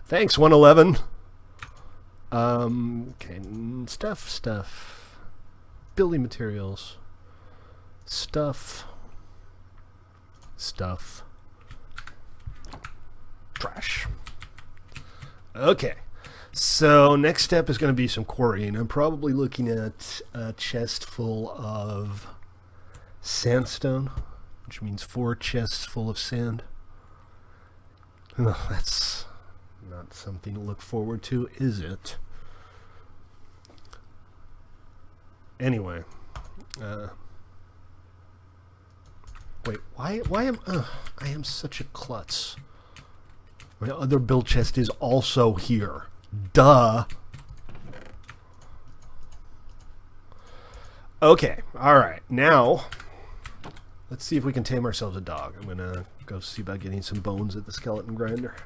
S1: thanks 111. Okay, stuff. Building materials. Stuff. Trash. Okay. So next step is going to be some quarrying. I'm probably looking at a chest full of sandstone, which means 4 chests full of sand. Oh, that's not something to look forward to, is it? Anyway, wait, why am I am such a klutz. My other build chest is also here. Duh. Okay, alright, now let's see if we can tame ourselves a dog. I'm gonna go see about getting some bones at the skeleton grinder.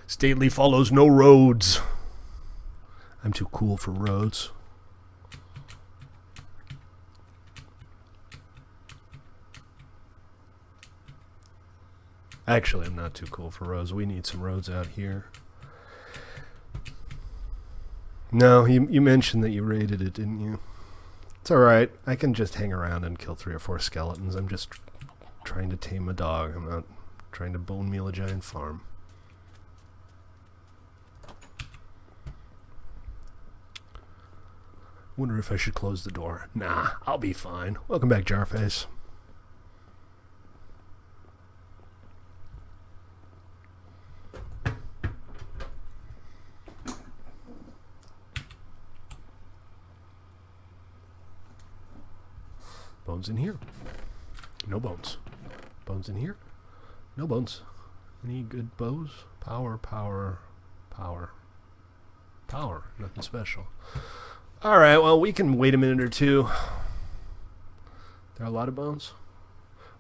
S1: Stately follows no roads. I'm too cool for roads. Actually, I'm not too cool for roads. We need some roads out here. No, you mentioned that you raided it, didn't you? It's alright. I can just hang around and kill 3 or 4 skeletons. I'm just trying to tame a dog. I'm not trying to bone meal a giant farm. Wonder if I should close the door. Nah, I'll be fine. Welcome back, Jarface. Bones in here. No bones. Bones in here. No bones. Any good bows? Power, power, power. Power. Nothing special. Alright, well, we can wait a minute or two. There are a lot of bones?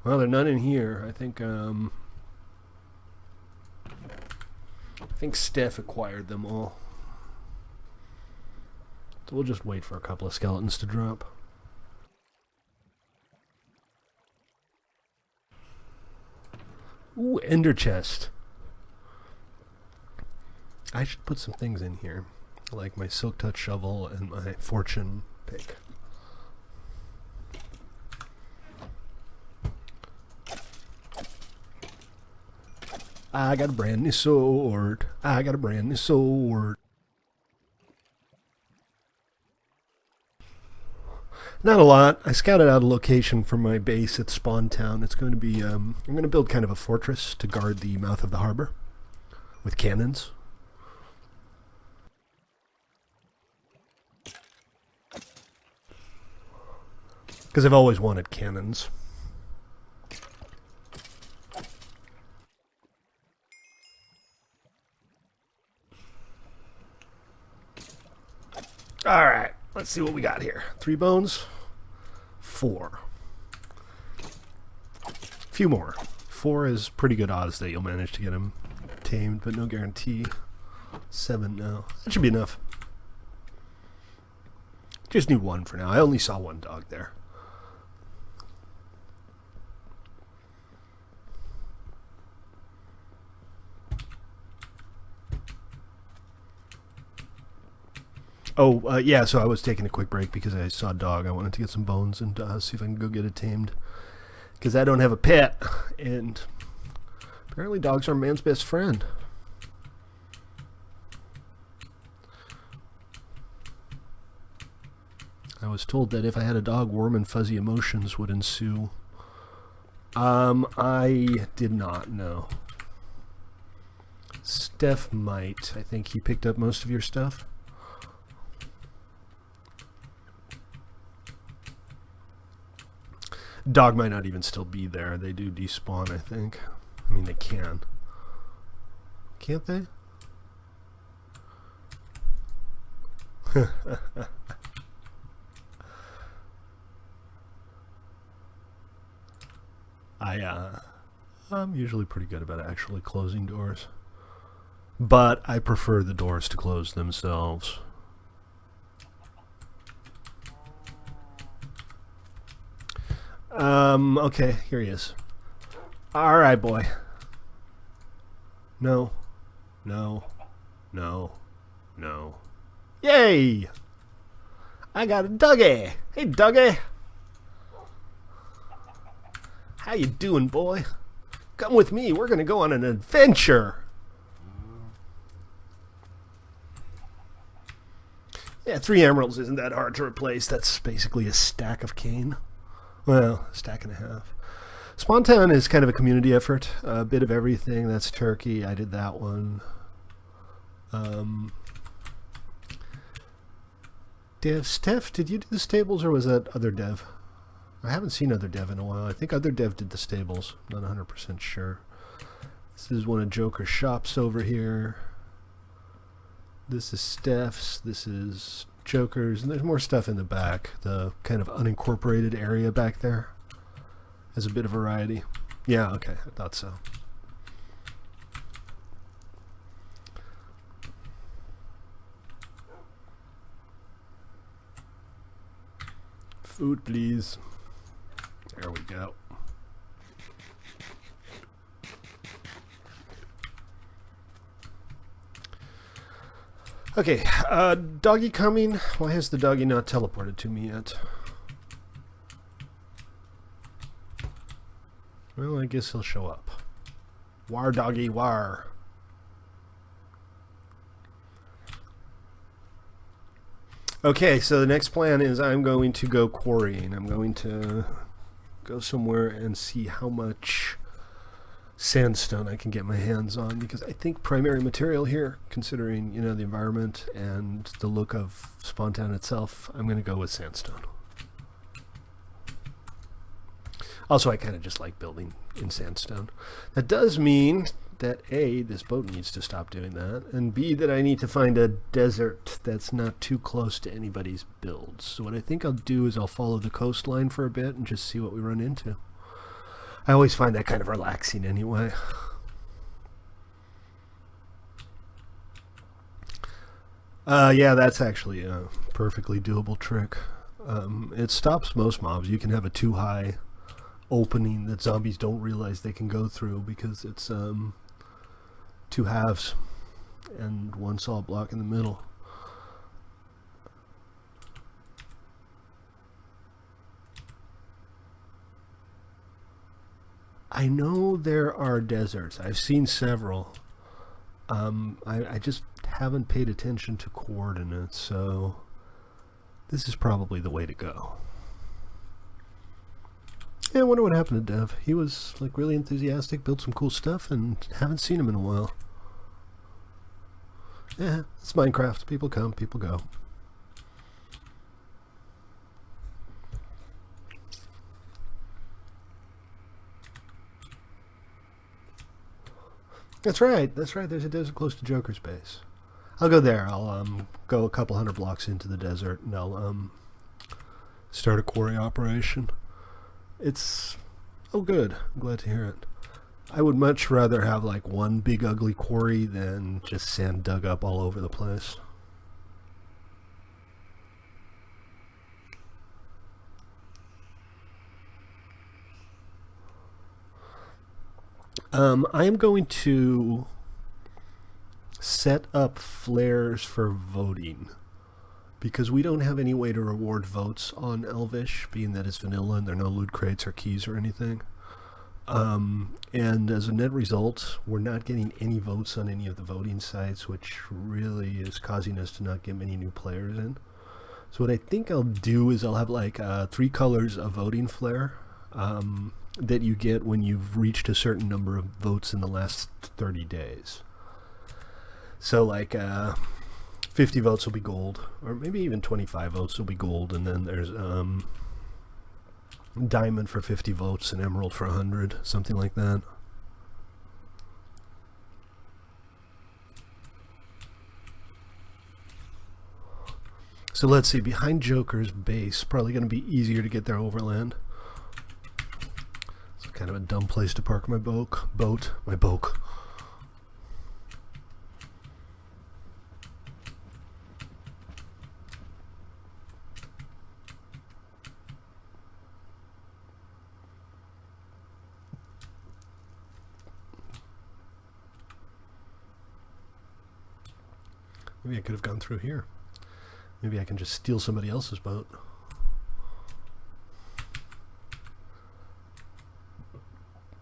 S1: Well, there are none in here. I think Steph acquired them all. So we'll just wait for a couple of skeletons to drop. Ooh, ender chest. I should put some things in here, like my silk touch shovel and my fortune pick. I got a brand new sword. I got a brand new sword. Not a lot. I scouted out a location for my base at Spawn Town. It's going to be, I'm going to build kind of a fortress to guard the mouth of the harbor with cannons. Because I've always wanted cannons. Alright, let's see what we got here. 3 bones. 4. A few more. 4 is pretty good odds that you'll manage to get him tamed, but no guarantee. 7 now. That should be enough. Just need 1 for now. I only saw 1 dog there. Oh, yeah, so I was taking a quick break because I saw a dog. I wanted to get some bones and see if I can go get it tamed. Because I don't have a pet, and apparently dogs are man's best friend. I was told that if I had a dog, warm and fuzzy emotions would ensue. I did not know. Steph might. I think he picked up most of your stuff. Dog might not even still be there. They do despawn, I think. I mean, they can. Can't they? I'm usually pretty good about actually closing doors. But I prefer the doors to close themselves. Okay, here he is. Alright, boy. No. No. No. No. Yay! I got a doggy! Hey, doggy! How you doing, boy? Come with me, we're gonna go on an adventure! Yeah, 3 emeralds isn't that hard to replace. That's basically a stack of cane. Well, a stack and a half. Spawn Town is kind of a community effort. A bit of everything. That's turkey. I did that one. Dev, Steph, did you do the stables or was that other Dev? I haven't seen other Dev in a while. I think other Dev did the stables. Not 100% sure. This is one of Joker's shops over here. This is Steph's. This is Joker's. And there's more stuff in the back. The kind of unincorporated area back there has a bit of variety. Yeah, okay. I thought so. Food, please. There we go. Okay, doggy coming. Why has the doggy not teleported to me yet? Well, I guess he'll show up. War, doggy, war. Okay, so the next plan is I'm going to go quarrying. I'm going to go somewhere and see how much sandstone I can get my hands on, because I think primary material here, considering, you know, the environment and the look of Spawntown itself, I'm going to go with sandstone. Also, I kind of just like building in sandstone. That does mean that A, this boat needs to stop doing that, and B, that I need to find a desert that's not too close to anybody's builds. So what I think I'll do is I'll follow the coastline for a bit and just see what we run into. I always find that kind of relaxing anyway. Yeah, that's actually a perfectly doable trick. It stops most mobs. You can have a too high opening that zombies don't realize they can go through because it's two halves and one solid block in the middle. I know there are deserts. I've seen several. I just haven't paid attention to coordinates, so this is probably the way to go. Yeah, I wonder what happened to Dev. He was like really enthusiastic, built some cool stuff, and haven't seen him in a while. Yeah, it's Minecraft. People come, people go. That's right. That's right. There's a desert close to Joker's base. I'll go there. I'll go a couple hundred blocks into the desert, and I'll start a quarry operation. It's good. I'm glad to hear it. I would much rather have like one big ugly quarry than just sand dug up all over the place. I am going to set up flares for voting, because we don't have any way to reward votes on Elvish, being that it's vanilla and there are no loot crates or keys or anything. And as a net result, we're not getting any votes on any of the voting sites, which really is causing us to not get many new players in. So what I think I'll do is I'll have like 3 colors of voting flare that you get when you've reached a certain number of votes in the last 30 days. So like 50 votes will be gold, or maybe even 25 votes will be gold, and then there's diamond for 50 votes and emerald for 100, something like that. So let's see, behind Joker's base, probably going to be easier to get there overland. It's kind of a dumb place to park my boat. Maybe I could have gone through here. Maybe I can just steal somebody else's boat.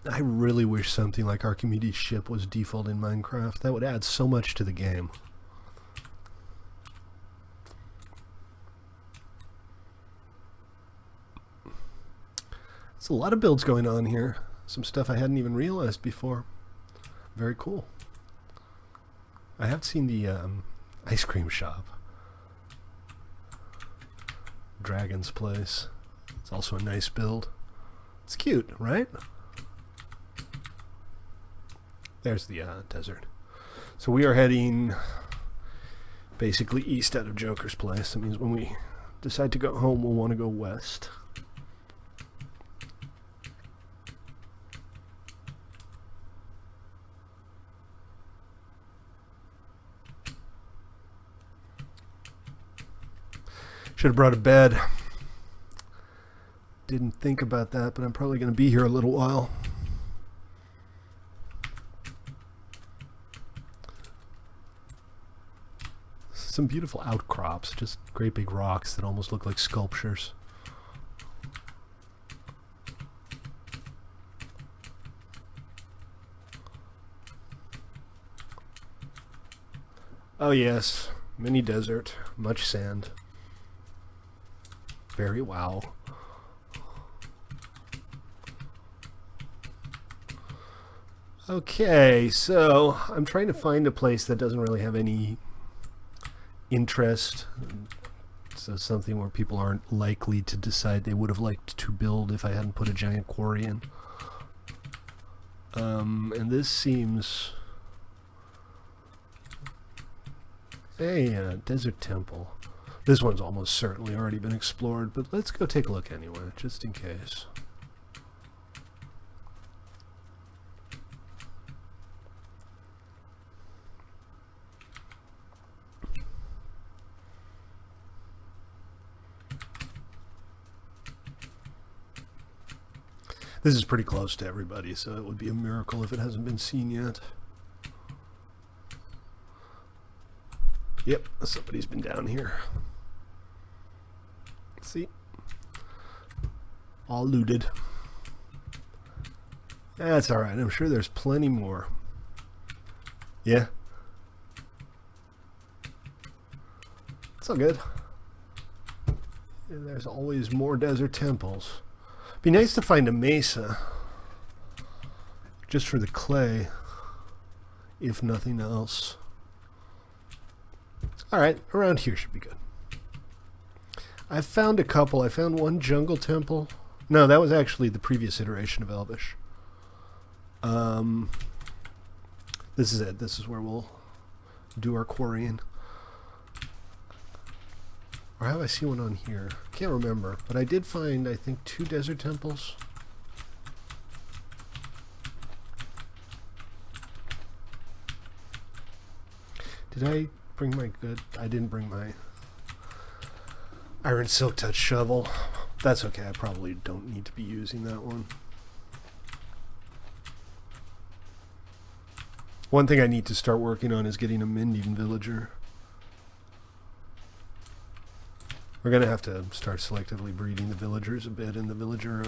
S1: I really wish something like Archimedes' ship was default in Minecraft. That would add so much to the game. There's a lot of builds going on here. Some stuff I hadn't even realized before. Very cool. I have seen the ice cream shop. Dragon's Place. It's also a nice build. It's cute, right? There's the desert. So we are heading basically east out of Joker's Place. That means when we decide to go home, we'll want to go west. Should have brought a bed. Didn't think about that, but I'm probably going to be here a little while. Some beautiful outcrops, just great big rocks that almost look like sculptures. Oh yes, mini desert, much sand. Very wow. Okay, so I'm trying to find a place that doesn't really have any interest. So something where people aren't likely to decide they would have liked to build if I hadn't put a giant quarry in. And this seems... a desert temple. This one's almost certainly already been explored, but let's go take a look anyway, just in case. This is pretty close to everybody, so it would be a miracle if it hasn't been seen yet. Yep, somebody's been down here. See? All looted. That's alright, I'm sure there's plenty more. Yeah? It's all good. And there's always more desert temples. Be nice to find a mesa. Just for the clay. If nothing else. Alright, around here should be good. I found a couple. I found one jungle temple. No, that was actually the previous iteration of Elvish. This is it. This is where we'll do our quarrying. Or have I seen one on here? Can't remember. But I did find, I think, 2 desert temples. Did I bring my good? I didn't bring my iron silk touch shovel. That's okay. I probably don't need to be using that one. One thing I need to start working on is getting a mending villager. We're going to have to start selectively breeding the villagers a bit in the villager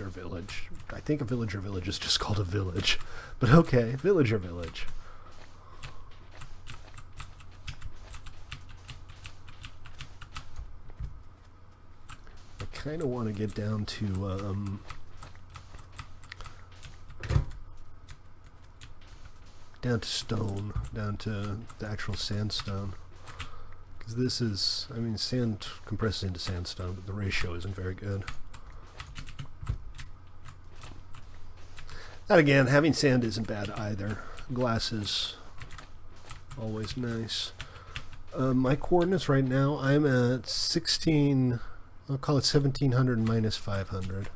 S1: village. I think a villager village is just called a village. But okay, villager village. I kind of want to get down to stone, down to the actual sandstone. Because this is, I mean, sand compresses into sandstone, but the ratio isn't very good. That again, having sand isn't bad either. Glass is always nice. My coordinates right now, I'm at 16, I'll call it 1700 minus 500.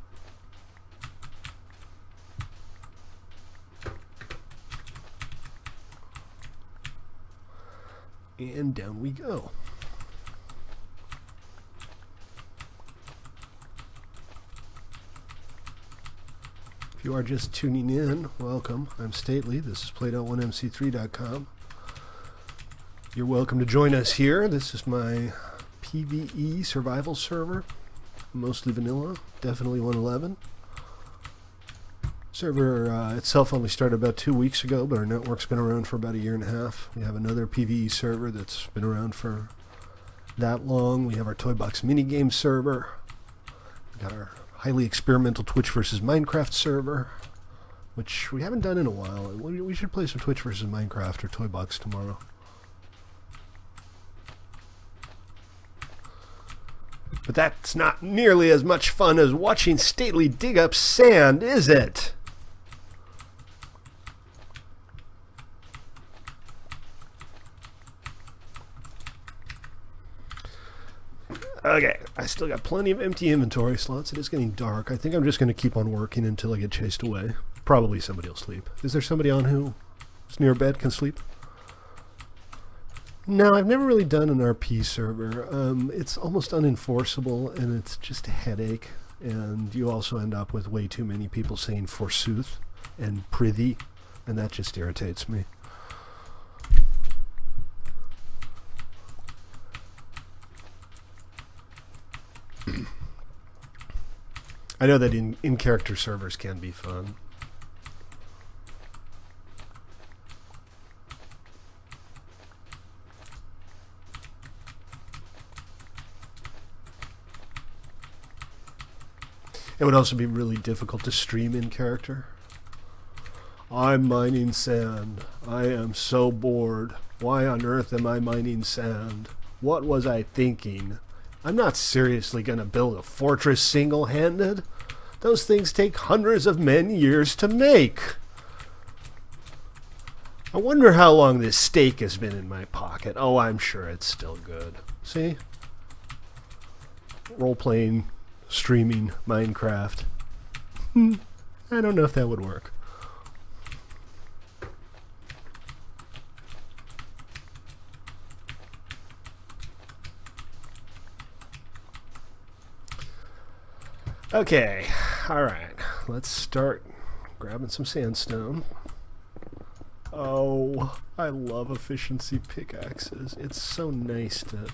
S1: And down we go. If you are just tuning in, welcome. I'm Stately. This is Play.1mc3.com. You're welcome to join us here. This is my PvE Survival server. Mostly vanilla, definitely 111. Server itself only started about 2 weeks ago, but our network's been around for about 1.5 years. We have another PvE server that's been around for that long. We have our toybox minigames server. We got our highly experimental Twitch versus Minecraft server, which we haven't done in a while. We should play some Twitch versus Minecraft or toybox tomorrow. But that's not nearly as much fun as watching Stately dig up sand, is it? Okay, I still got plenty of empty inventory slots. It is getting dark. I think I'm just going to keep on working until I get chased away. Probably somebody will sleep. Is there somebody on who is near bed can sleep? No, I've never really done an RP server. It's almost unenforceable, and it's just a headache. And you also end up with way too many people saying forsooth and prithee, and that just irritates me. I know that in-character servers can be fun. It would also be really difficult to stream in character. I'm mining sand. I am so bored. Why on earth am I mining sand? What was I thinking? I'm not seriously gonna build a fortress single-handed. Those things take hundreds of years to make. I wonder how long this steak has been in my pocket. Oh, I'm sure it's still good. See? Role-playing, streaming, Minecraft. I don't know if that would work. Okay, alright. Let's start grabbing some sandstone. Oh, I love efficiency pickaxes. It's so nice to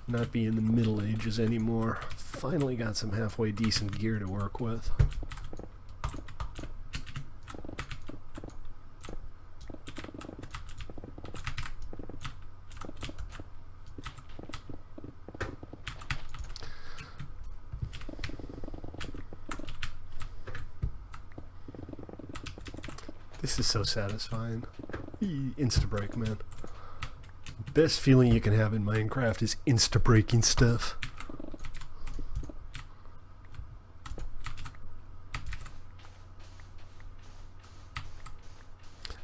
S1: not be in the Middle Ages anymore. Finally got some halfway decent gear to work with. This is so satisfying. Insta-break, man. Best feeling you can have in Minecraft is insta-breaking stuff.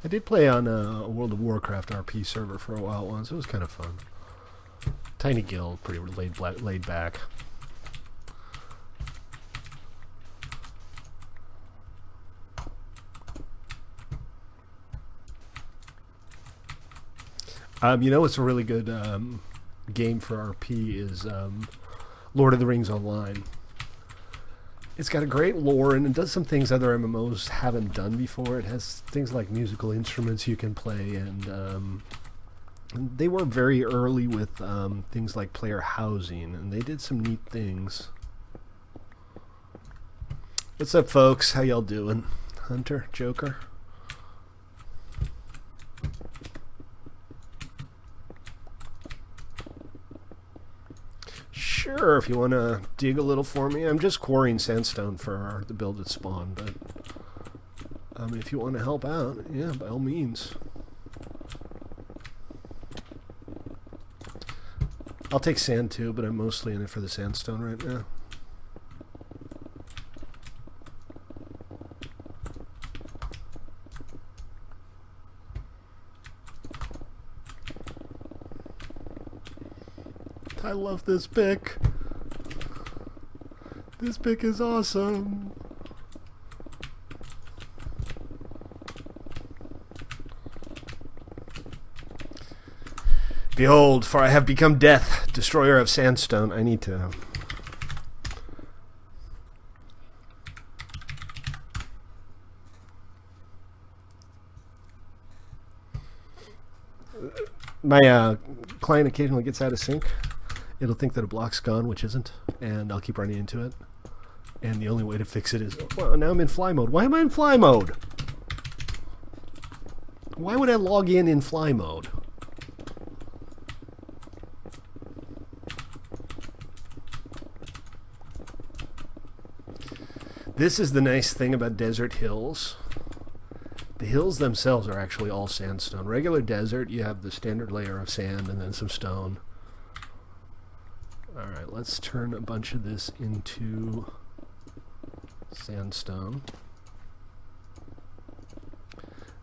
S1: I did play on a World of Warcraft RP server for a while once. It was kind of fun. Tiny guild, pretty laid back. You know what's a really good game for RP is Lord of the Rings Online. It's got a great lore and it does some things other MMOs haven't done before. It has things like musical instruments you can play, and they were very early with things like player housing, and they did some neat things. What's up, folks? How y'all doing? Hunter? Joker? Sure, if you want to dig a little for me. I'm just quarrying sandstone for the build at spawn, but if you want to help out, yeah, by all means. I'll take sand too, but I'm mostly in it for the sandstone right now. I love this pick. This pick is awesome. Behold, for I have become death, destroyer of sandstone. I need to... My client occasionally gets out of sync. It'll think that a block's gone, which isn't, and I'll keep running into it. And the only way to fix it is... Well, now I'm in fly mode. Why am I in fly mode? Why would I log in fly mode? This is the nice thing about desert hills. The hills themselves are actually all sandstone. Regular desert, you have the standard layer of sand and then some stone. Alright, let's turn a bunch of this into sandstone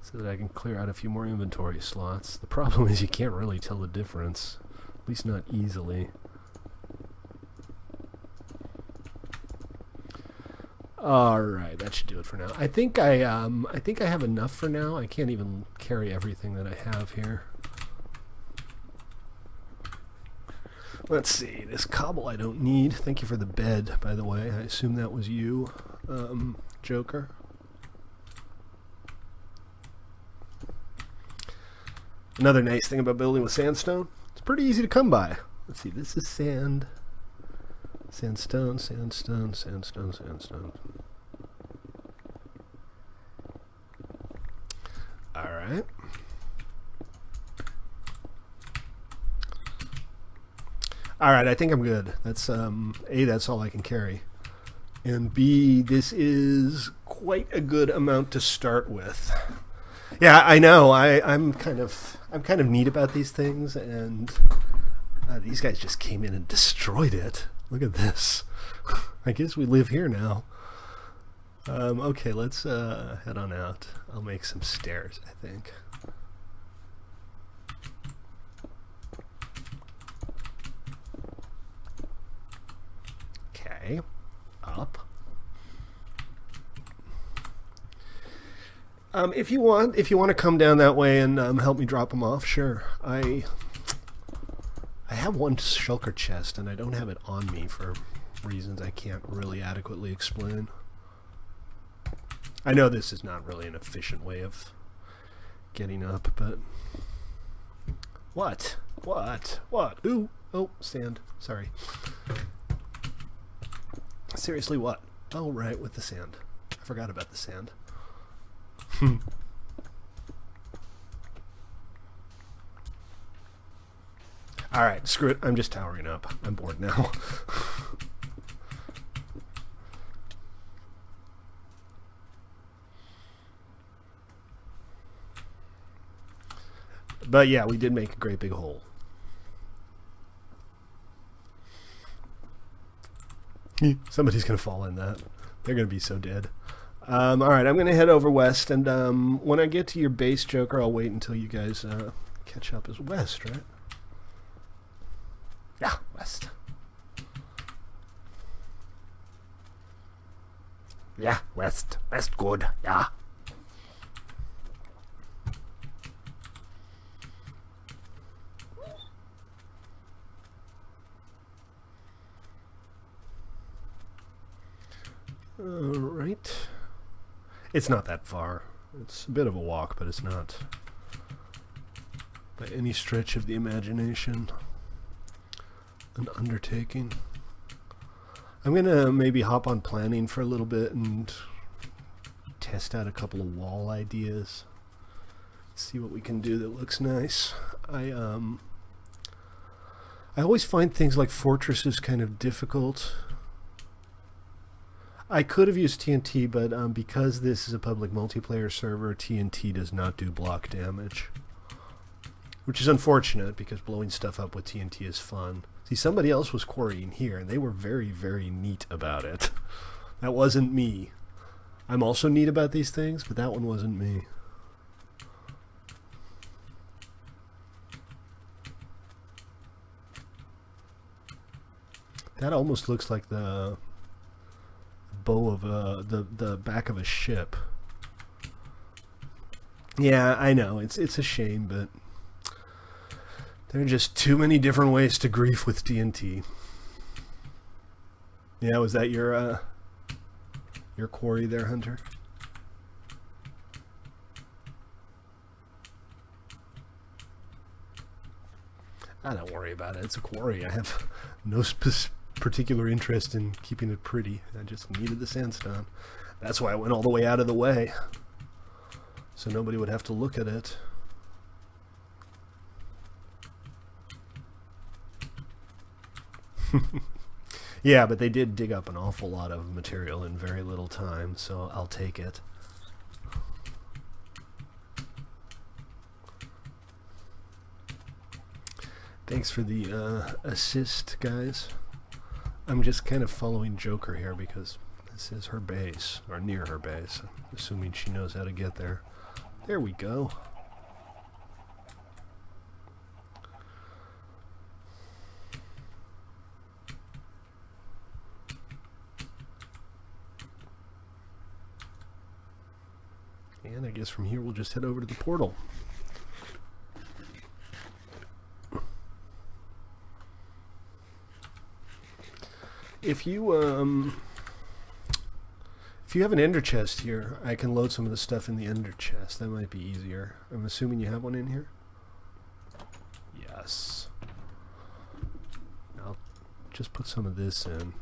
S1: so that I can clear out a few more inventory slots. The problem is you can't really tell the difference, at least not easily. Alright, that should do it for now. I think I have enough for now. I can't even carry everything that I have here. Let's see, this cobble I don't need. Thank you for the bed, by the way. I assume that was you, Joker. Another nice thing about building with sandstone, it's pretty easy to come by. Let's see, this is sand. Sandstone, sandstone, sandstone, sandstone. Alright. Alright, I think I'm good. That's that's all I can carry. and B, this is quite a good amount to start with. Yeah, I know. I'm kind of neat about these things, and these guys just came in and destroyed it. Look at this. I guess we live here now. Okay, let's head on out. I'll make some stairs, I think. Okay, up. If you want to come down that way and help me drop them off, sure. I have one shulker chest, and I don't have it on me for reasons I can't really adequately explain. I know this is not really an efficient way of getting up, but what? Ooh, oh, sand. Sorry. Seriously, what? Oh, right, with the sand. I forgot about the sand. Alright, screw it. I'm just towering up. I'm bored now. But yeah, we did make a great big hole. Somebody's going to fall in that. They're going to be so dead. Alright, I'm going to head over west, and when I get to your base, Joker, I'll wait until you guys catch up as west, right? Yeah, west. Yeah, west. West good, yeah. Alright. It's not that far. It's a bit of a walk, but it's not by any stretch of the imagination an undertaking. I'm gonna maybe hop on planning for a little bit and test out a couple of wall ideas. See what we can do that looks nice. I always find things like fortresses kind of difficult. I could have used TNT, but because this is a public multiplayer server, TNT does not do block damage. Which is unfortunate, because blowing stuff up with TNT is fun. See, somebody else was quarrying here, and they were very, very neat about it. That wasn't me. I'm also neat about these things, but that one wasn't me. That almost looks like the bow of the back of a ship. Yeah, I know, it's a shame, but there are just too many different ways to grief with TNT. Yeah, was that your quarry there, Hunter? Don't worry about it. It's a quarry. I have no particular interest in keeping it pretty. I just needed the sandstone. That's why I went all the way out of the way, so nobody would have to look at it. Yeah, but they did dig up an awful lot of material in very little time, so I'll take it. Thanks for the assist, guys. I'm just kind of following Joker here because this is her base, or near her base, assuming she knows how to get there. There we go. And I guess from here we'll just head over to the portal. If you have an ender chest here, I can load some of the stuff in the ender chest. That might be easier. I'm assuming you have one in here? Yes. I'll just put some of this in.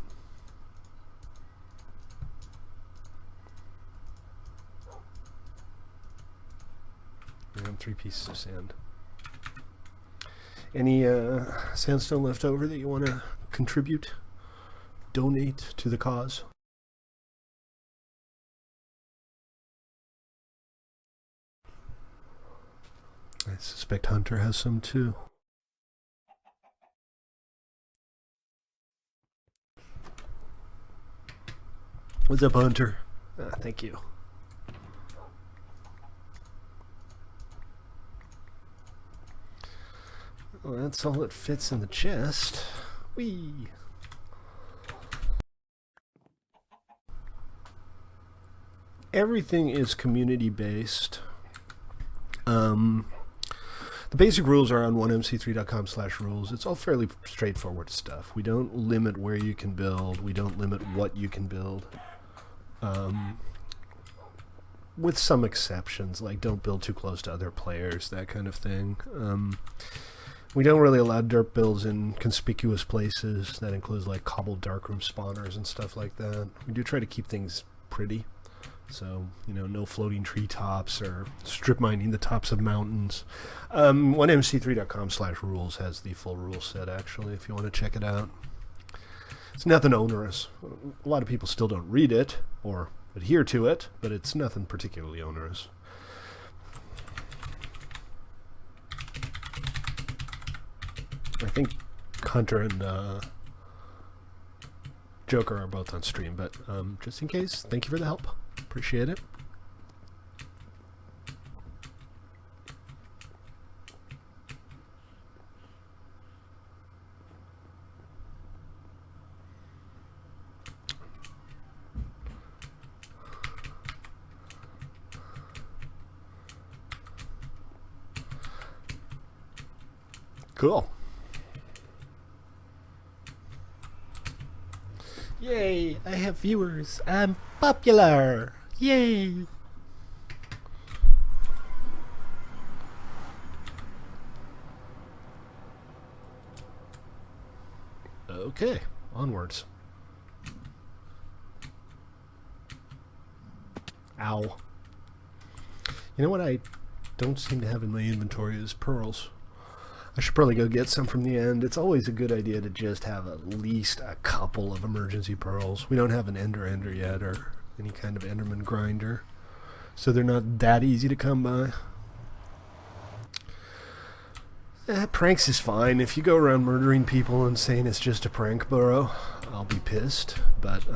S1: And 3 pieces of sand. Any sandstone left over that you want to contribute? Donate to the cause? I suspect Hunter has some too. What's up, Hunter? Thank you. Well, that's all that fits in the chest. Whee! Everything is community-based. The basic rules are on 1mc3.com/rules. It's all fairly straightforward stuff. We don't limit where you can build. We don't limit what you can build. With some exceptions, like don't build too close to other players, that kind of thing. We don't really allow dirt builds in conspicuous places. That includes like cobbled darkroom spawners and stuff like that. We do try to keep things pretty. So, you know, no floating treetops or strip mining the tops of mountains. 1mc3.com/rules has the full rule set, actually, if you want to check it out. It's nothing onerous. A lot of people still don't read it or adhere to it, but it's nothing particularly onerous. I think Hunter and Joker are both on stream, but just in case, thank you for the help. Appreciate it. Cool. Yay, I have viewers. I'm popular. Yay. Okay, onwards. Ow. You know what I don't seem to have in my inventory is pearls. I should probably go get some from the end. It's always a good idea to just have at least a couple of emergency pearls. We don't have an ender yet or any kind of enderman grinder, so they're not that easy to come by. Pranks is fine. If you go around murdering people and saying it's just a prank burrow, I'll be pissed, but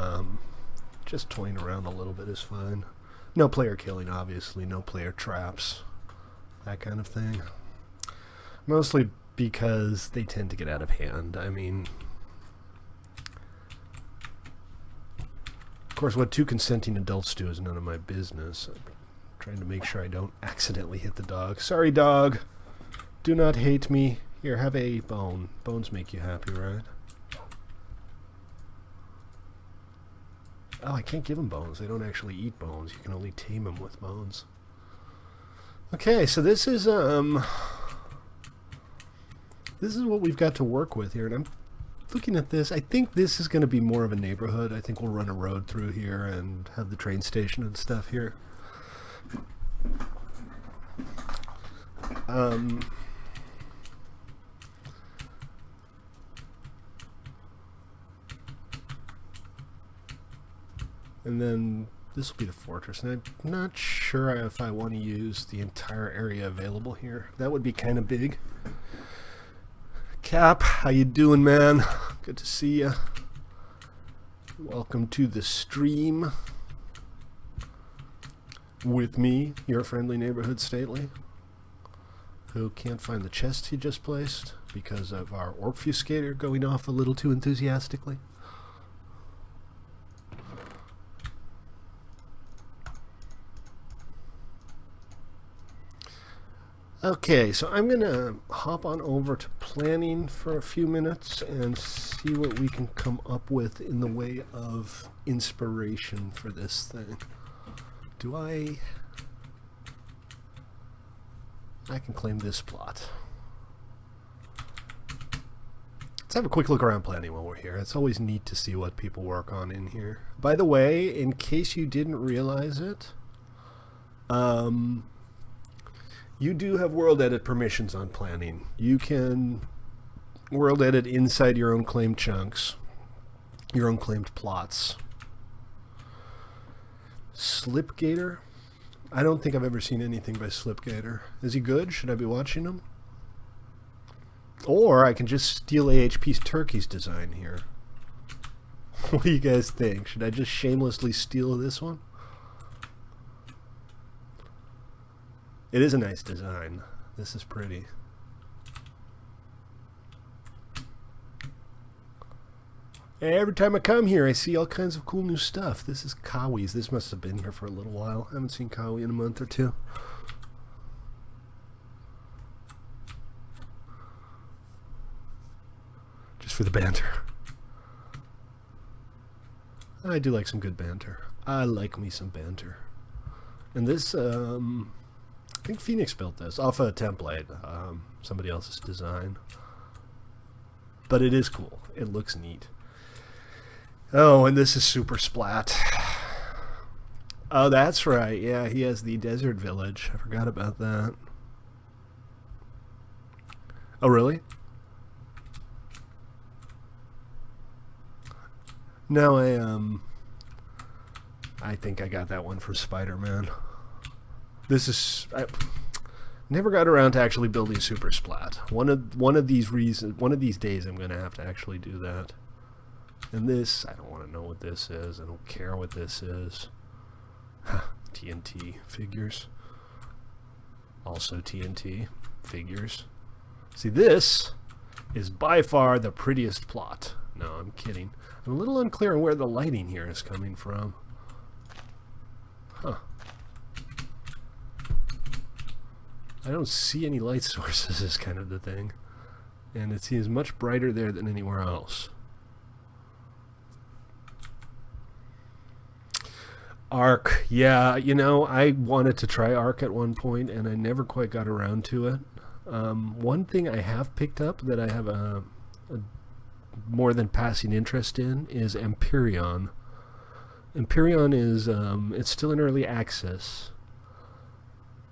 S1: just toying around a little bit is fine. No player killing, obviously, no player traps, that kind of thing. Mostly because they tend to get out of hand. I mean, of course, what two consenting adults do is none of my business. I'm trying to make sure I don't accidentally hit the dog. Sorry, dog. Do not hate me. Here, have a bone. Bones make you happy, right? Oh, I can't give them bones. They don't actually eat bones. You can only tame them with bones. Okay, so this is what we've got to work with here, and I'm looking at this. I think this is going to be more of a neighborhood. I think we'll run a road through here and have the train station and stuff here. And then this will be the fortress, and I'm not sure if I want to use the entire area available here. That would be kind of big. Cap, how you doing, man? Good to see you. Welcome to the stream with me, your friendly neighborhood Stately, who can't find the chest he just placed because of our Orpfuscator going off a little too enthusiastically. Okay, so I'm going to hop on over to planning for a few minutes and see what we can come up with in the way of inspiration for this thing. I can claim this plot. Let's have a quick look around planning while we're here. It's always neat to see what people work on in here. By the way, in case you didn't realize it, you do have world edit permissions on planning. You can world edit inside your own claimed chunks, your own claimed plots. Slipgator I don't think I've ever seen anything by Slipgator. Is he good? Should I be watching him? Or I can just steal AHP's Turkey's design here. What do you guys think? Should I just shamelessly steal this one? It is a nice design. This is pretty. Every time I come here, I see all kinds of cool new stuff. This is Kawi's. This must have been here for a little while. I haven't seen Kawi in a month or two. Just for the banter. I do like some good banter. I like me some banter. And this, I think Phoenix built this off a template, somebody else's design. But it is cool. It looks neat. Oh, and this is super splat. Oh, that's right. Yeah, he has the desert village. I forgot about that. Oh, really? No, I think I got that one from Spider-Man. This is... I never got around to actually building super splat. One of these days I'm going to have to actually do that. And this, I don't want to know what this is. I don't care what this is. TNT figures. Also TNT figures. See, this is by far the prettiest plot. No, I'm kidding. I'm a little unclear on where the lighting here is coming from. Huh. I don't see any light sources is kind of the thing. And it seems much brighter there than anywhere else. Arc, yeah, you know, I wanted to try Arc at one point and I never quite got around to it. One thing I have picked up that I have a more than passing interest in is Empyrean. Empyrean is, it's still in early access.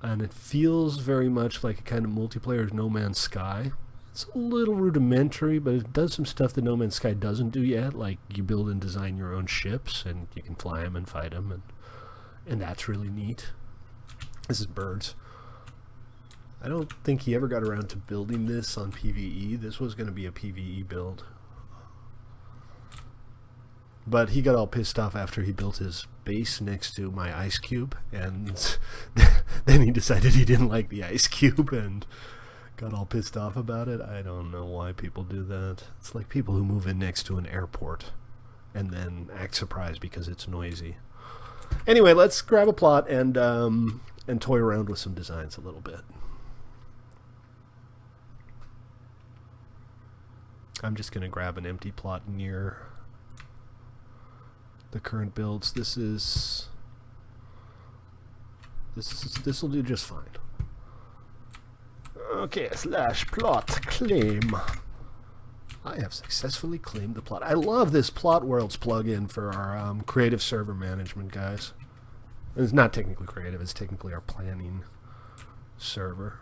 S1: And it feels very much like a kind of multiplayer No Man's Sky. It's a little rudimentary, but it does some stuff that No Man's Sky doesn't do yet, like you build and design your own ships, and you can fly them and fight them, and that's really neat. This is birds. I don't think he ever got around to building this on PvE. This was going to be a PvE build. But he got all pissed off after he built his base next to my ice cube, and then he decided he didn't like the ice cube, and got all pissed off about it. I don't know why people do that. It's like people who move in next to an airport and then act surprised because it's noisy. Anyway, let's grab a plot and toy around with some designs a little bit. I'm just going to grab an empty plot near the current builds. This will do just fine. Okay, /plot claim. I have successfully claimed the plot. I love this Plot Worlds plugin for our creative server management, guys. It's not technically creative, it's technically our planning server.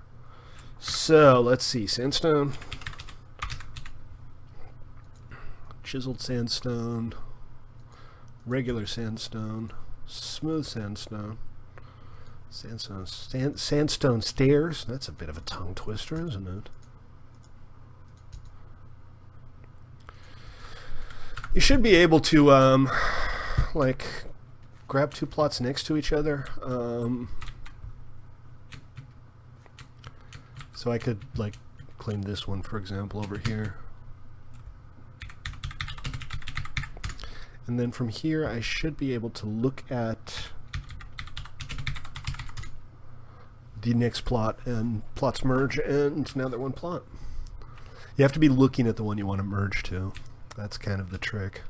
S1: So, let's see. Sandstone. Chiseled sandstone. Regular sandstone. Smooth sandstone. Sandstone stairs. That's a bit of a tongue twister, isn't it? You should be able to, like, grab two plots next to each other. So I could, like, claim this one, for example, over here. And then from here, I should be able to look at the next plot, and plots merge, and now they're one plot. You have to be looking at the one you want to merge to. That's kind of the trick.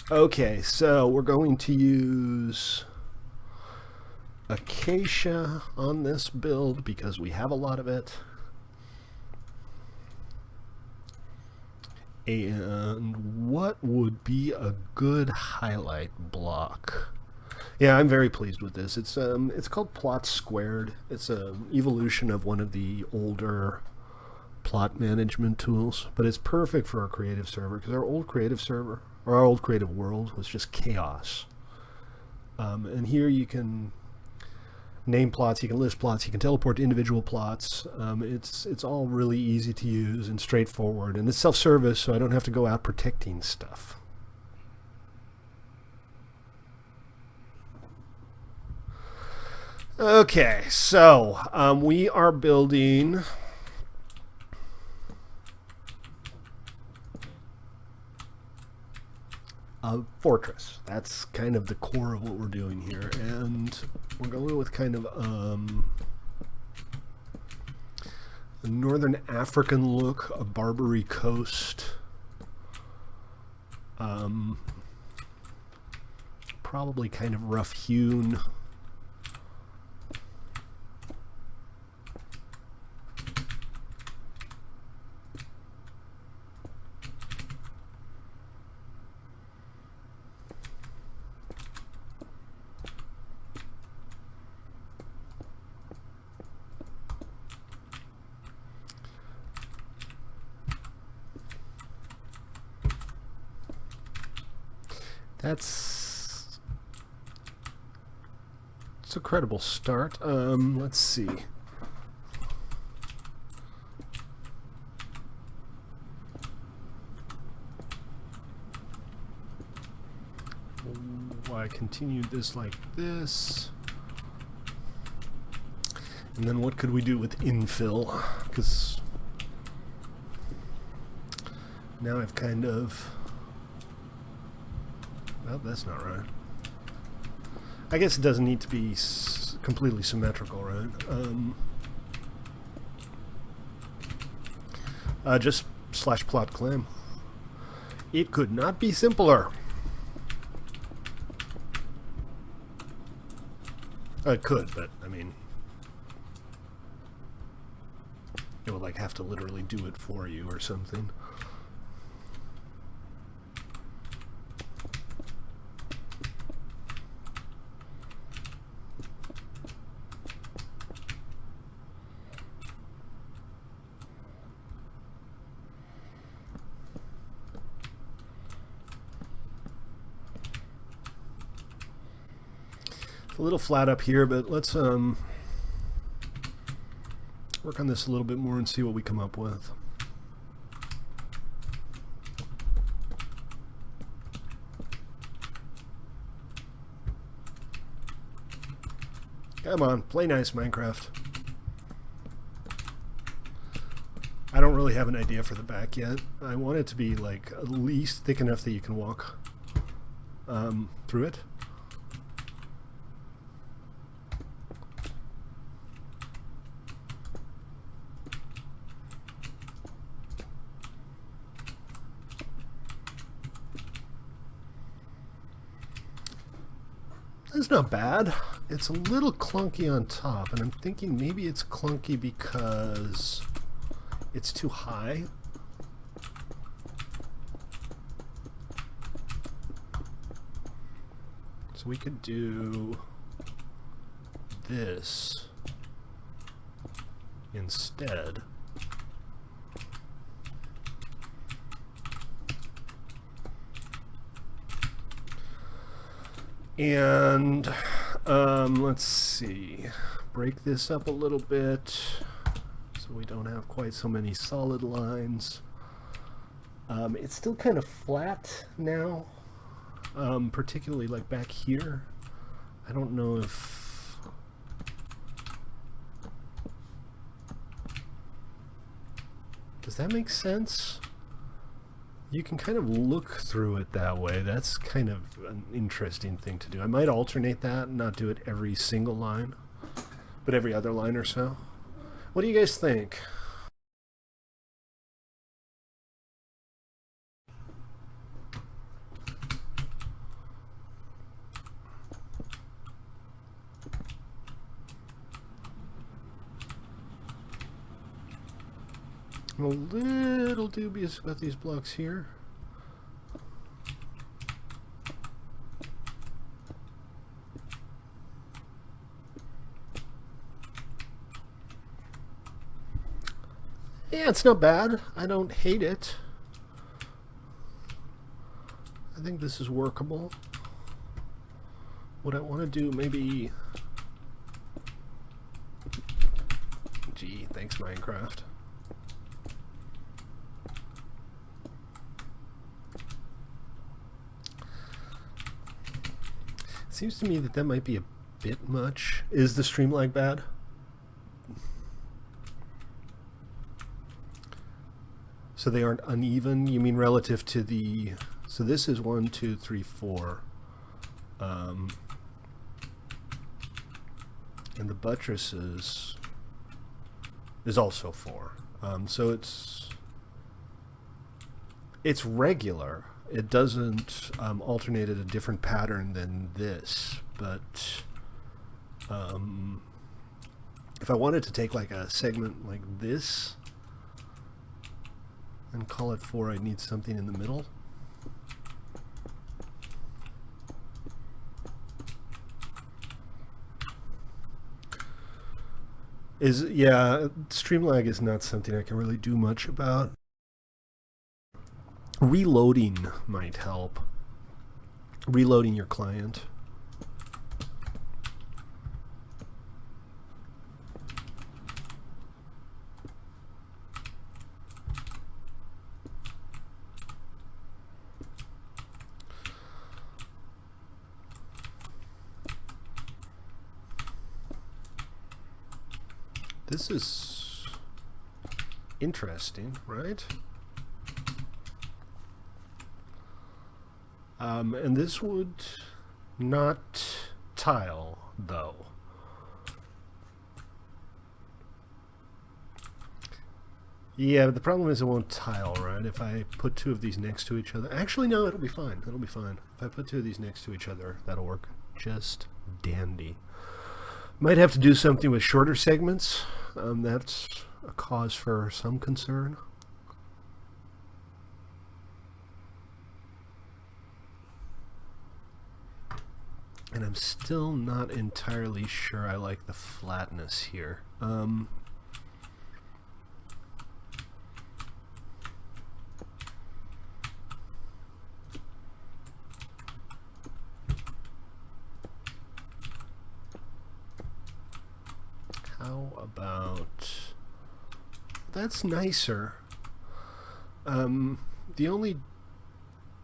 S1: Okay, so we're going to use Acacia on this build because we have a lot of it. And what would be a good highlight block? Yeah, I'm very pleased with this. It's called Plot Squared. It's an evolution of one of the older plot management tools, but it's perfect for our creative server because our old creative server, or our old creative world, was just chaos. And here you can name plots, you can list plots, you can teleport to individual plots. It's all really easy to use and straightforward, and it's self-service, so I don't have to go out protecting stuff. Okay, so we are building a fortress. That's kind of the core of what we're doing here, and we're going with kind of a northern African look, a Barbary coast, probably kind of rough hewn. It's a credible start. Let's see. I continued this like this. And then what could we do with infill? Because now I've kind of... Well, that's not right. I guess it doesn't need to be completely symmetrical, right? Just slash plot claim. It could not be simpler. It could, but I mean, it would like have to literally do it for you or something. A little flat up here, but let's work on this a little bit more and see what we come up with. Come on, play nice, Minecraft. I don't really have an idea for the back yet. I want it to be like at least thick enough that you can walk through it. It's not bad. It's a little clunky on top, and I'm thinking maybe it's clunky because it's too high. So we could do this instead. And let's see, break this up a little bit so we don't have quite so many solid lines. It's still kind of flat now, particularly like back here. I don't know if does that make sense? You can kind of look through it that way. That's kind of an interesting thing to do. I might alternate that and not do it every single line, but every other line or so. What do you guys think? I'm a little dubious about these blocks here. Yeah, it's not bad. I don't hate it. I think this is workable. What I want to do, maybe Gee, thanks Minecraft. Seems to me that that might be a bit much. Is the stream lag bad? So they aren't uneven? You mean relative to the... So this is 1, 2, 3, 4. And the buttresses is also 4. So it's regular. It doesn't alternate at a different pattern than this, but if I wanted to take like a segment like this and call it 4, I'd need something in the middle. Yeah, stream lag is not something I can really do much about. Reloading might help. Reloading your client. This is interesting, right? And this would not tile, though. Yeah, but the problem is it won't tile, right? If I put 2 of these next to each other... Actually, no, it'll be fine. It'll be fine. If I put 2 of these next to each other, that'll work just dandy. Might have to do something with shorter segments. That's a cause for some concern. And I'm still not entirely sure I like the flatness here. How about... That's nicer. The only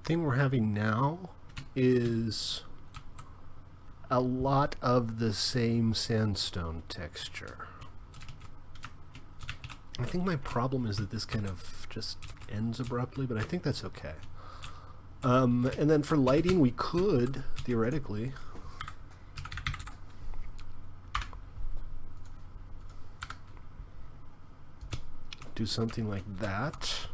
S1: thing we're having now is a lot of the same sandstone texture. I think my problem is that this kind of just ends abruptly, but I think that's okay. And then for lighting, we could, theoretically, do something like that.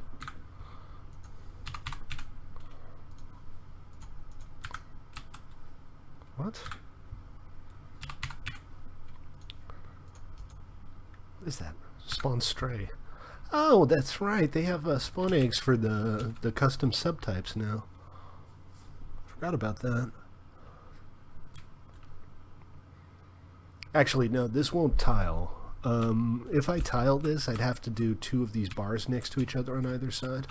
S1: What? What is that? Spawn stray. Oh, that's right. They have spawn eggs for the custom subtypes now. Forgot about that. Actually, no, this won't tile. If I tile this, I'd have to do 2 of these bars next to each other on either side.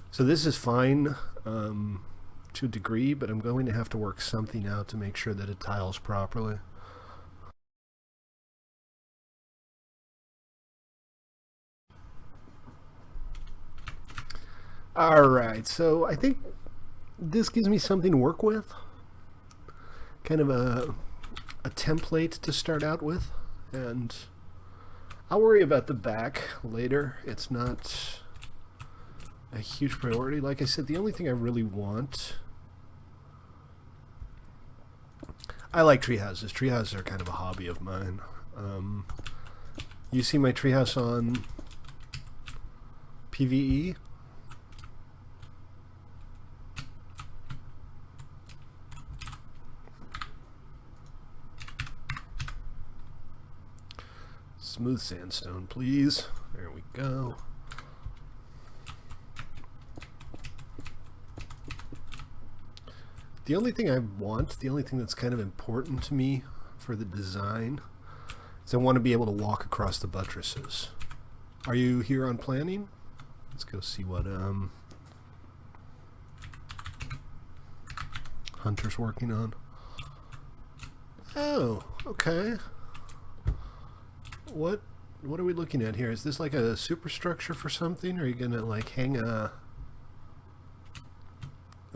S1: So this is fine to a degree, but I'm going to have to work something out to make sure that it tiles properly. Alright, so I think this gives me something to work with. Kind of a template to start out with. And I'll worry about the back later. It's not a huge priority. Like I said, the only thing I really want... I like treehouses. Treehouses are kind of a hobby of mine. You see my treehouse on PvE? Smooth sandstone, please. There we go. The only thing I want, the only thing that's kind of important to me for the design is I want to be able to walk across the buttresses. Are you here on planning? Let's go see what Hunter's working on. Oh, okay. What what are we looking at here? Is this like a superstructure for something? Or are you gonna like hang a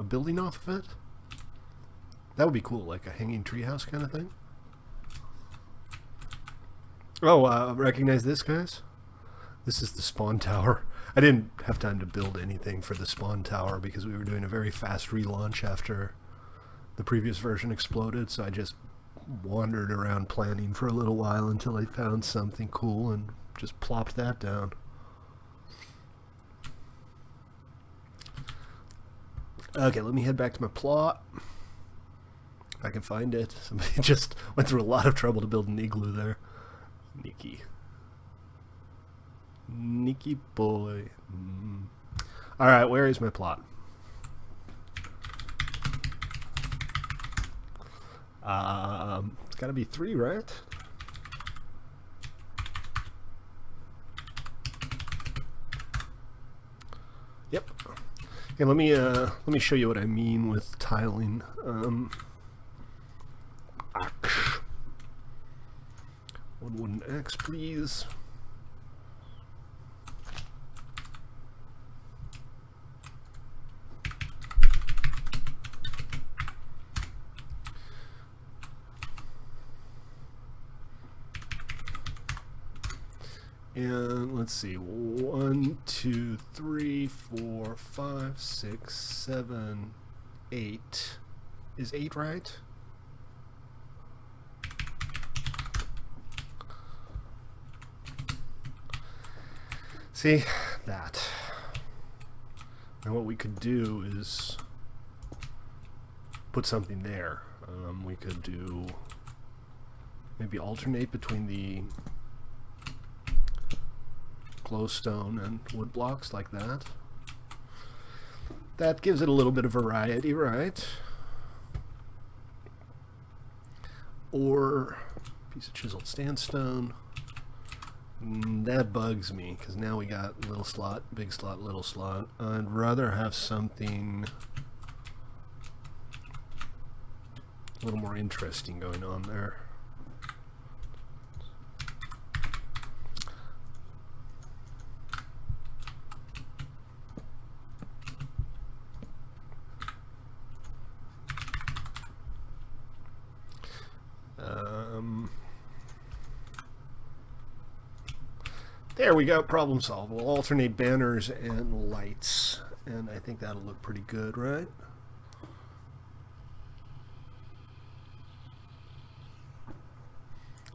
S1: building off of it? That would be cool, like a hanging treehouse kind of thing. Oh, recognize this, guys? This is the spawn tower. I didn't have time to build anything for the spawn tower because we were doing a very fast relaunch after the previous version exploded, so I just wandered around planning for a little while until I found something cool and just plopped that down. Okay, let me head back to my plot. If I can find it. Somebody just went through a lot of trouble to build an igloo there. Nikki. Nikki boy. Alright, where is my plot? It's gotta be 3, right? Yep. Okay, let me show you what I mean with tiling. One wooden axe, please. And let's see, 1, 2, 3, 4, 5, 6, 7, 8. Is 8 right? See, that. Now what we could do is put something there. We could do maybe alternate between the glowstone and wood blocks like that. That gives it a little bit of variety, right? Or a piece of chiseled sandstone. That bugs me because now we got little slot, big slot, little slot. I'd rather have something a little more interesting going on there. There we go, problem solved. We'll alternate banners and lights, and I think that'll look pretty good, right?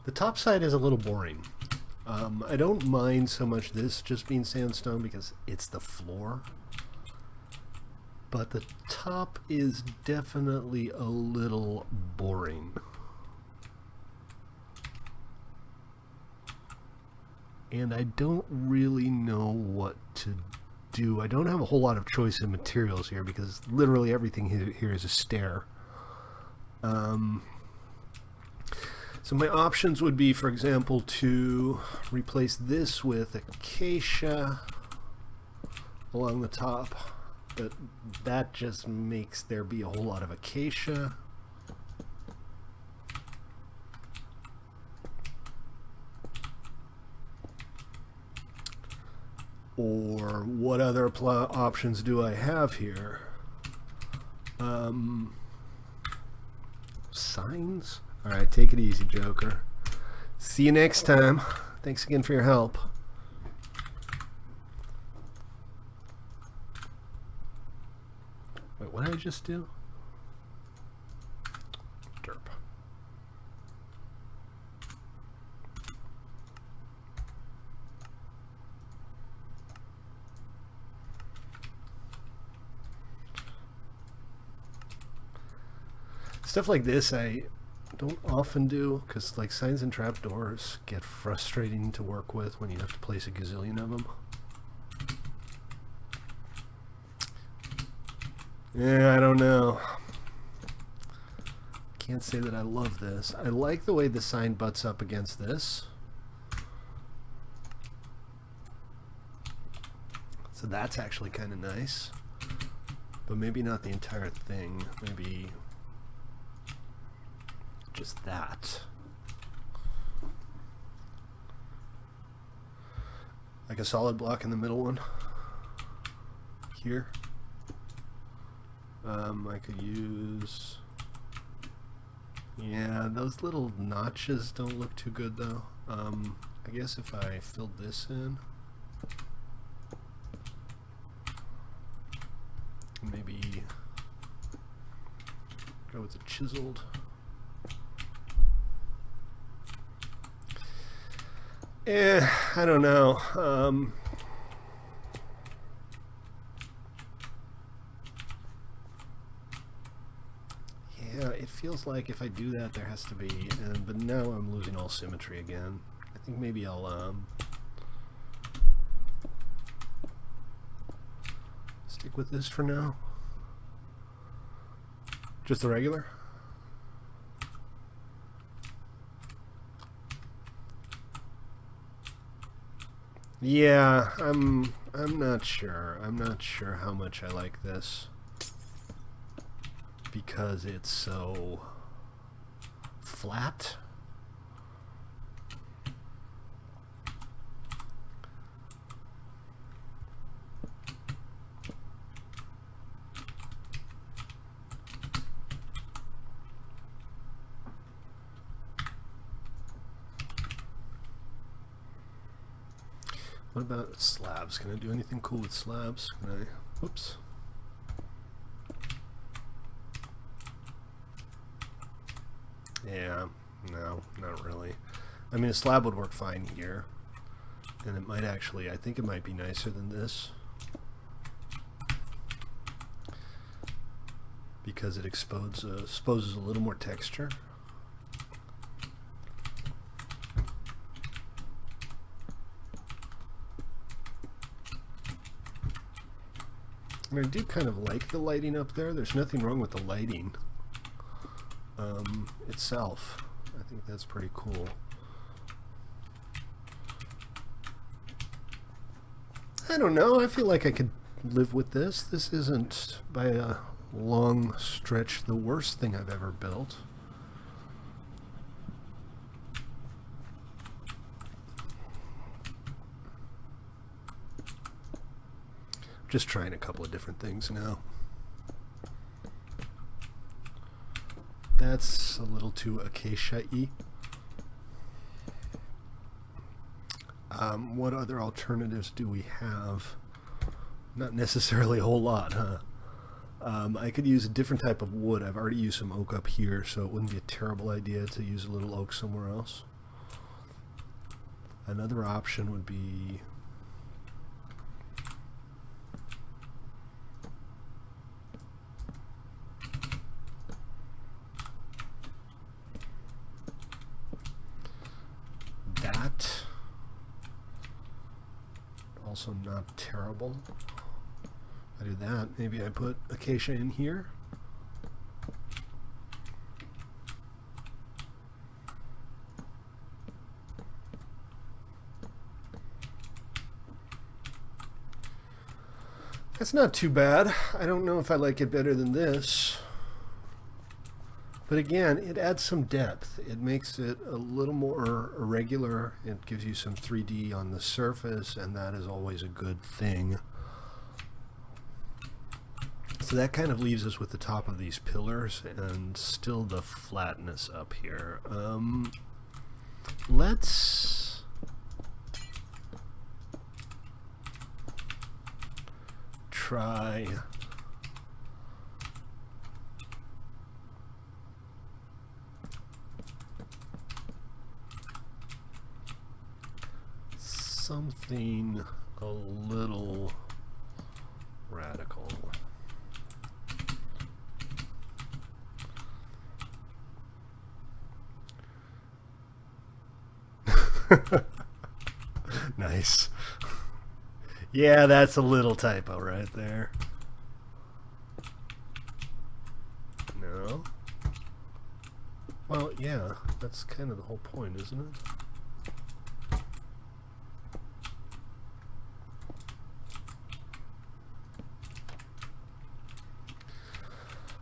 S1: The top side is a little boring. I don't mind so much this just being sandstone because it's the floor, but the top is definitely a little boring. And I don't really know what to do. I don't have a whole lot of choice in materials here because literally everything here is a stair. So my options would be, for example, to replace this with acacia along the top, but that just makes there be a whole lot of acacia. Or what other options do I have here? Signs? Alright, take it easy, Joker. See you next time. Thanks again for your help. Wait, what did I just do? Derp. Stuff like this I don't often do because like signs and trapdoors get frustrating to work with when you have to place a gazillion of them. Yeah, I don't know. Can't say that I love this. I like the way the sign butts up against this. So that's actually kind of nice. But maybe not the entire thing. Maybe just that. like a solid block in the middle one here. I could use, yeah, those little notches don't look too good though. I guess if I filled this in, maybe go with the chiseled. I don't know. Yeah, it feels like if I do that, there has to be, but now I'm losing all symmetry again. I think maybe I'll stick with this for now. Just the regular. Yeah, I'm not sure. I'm not sure how much I like this because it's so flat. What about slabs? Can I do anything cool with slabs? Can I? Whoops. Yeah, no, not really. I mean, a slab would work fine here. And it might actually, I think it might be nicer than this. Because it exposes a little more texture. I do kind of like the lighting up there. There's nothing wrong with the lighting itself. I think that's pretty cool. I don't know. I feel like I could live with this. This isn't, by a long stretch, the worst thing I've ever built. Just trying a couple of different things now. That's a little too acacia-y. What other alternatives do we have? Not necessarily a whole lot, huh? I could use a different type of wood. I've already used some oak up here, so it wouldn't be a terrible idea to use a little oak somewhere else. Another option would be that. Also not terrible. I do that. Maybe I put acacia in here. That's not too bad. I don't know if I like it better than this. But again, it adds some depth. It makes it a little more irregular. It gives you some 3D on the surface, and that is always a good thing. So that kind of leaves us with the top of these pillars and still the flatness up here. Let's try something a little radical. Nice. Yeah, that's a little typo right there. No? Well, yeah, that's kind of the whole point, isn't it?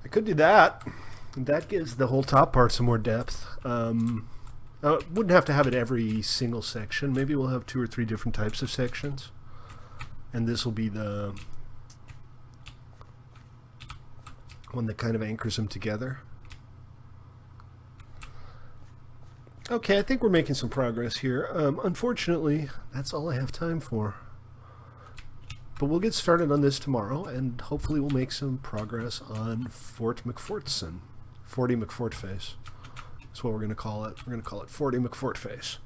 S1: I could do that. That gives the whole top part some more depth. Wouldn't have to have it every single section. Maybe we'll have 2 or 3 different types of sections. And this will be the one that kind of anchors them together. Okay, I think we're making some progress here. Unfortunately, that's all I have time for. But we'll get started on this tomorrow, and hopefully we'll make some progress on Fort McFortson. Forty McFortface. That's what we're going to call it. We're going to call it Forty McFortface.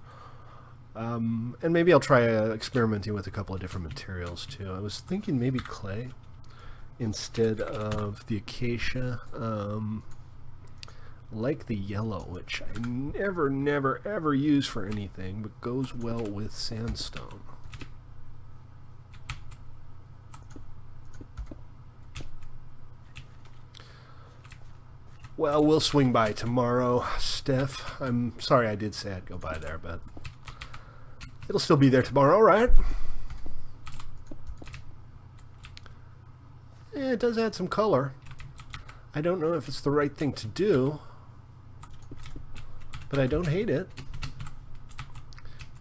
S1: And maybe I'll try experimenting with a couple of different materials too. I was thinking maybe clay instead of the acacia. Like the yellow, which I never ever use for anything, but goes well with sandstone. Well, we'll swing by tomorrow, Steph. I'm sorry I did say I'd go by there, but it'll still be there tomorrow, right? It does add some color. I don't know if it's the right thing to do, but I don't hate it.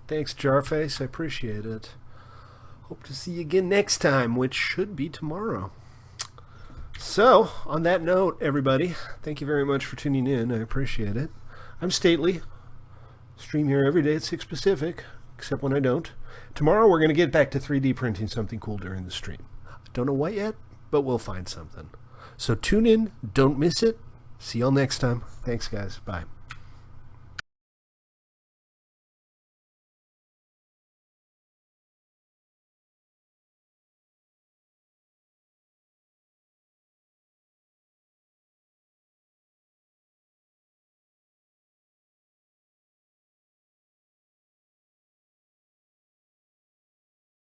S1: Thanks, Jarface. I appreciate it. Hope to see you again next time, which should be tomorrow. So, on that note, everybody, thank you very much for tuning in. I appreciate it. I'm Stately. Stream here every day at 6 Pacific, except when I don't. Tomorrow we're going to get back to 3D printing something cool during the stream. I don't know what yet, but we'll find something. So tune in. Don't miss it. See y'all next time. Thanks, guys. Bye.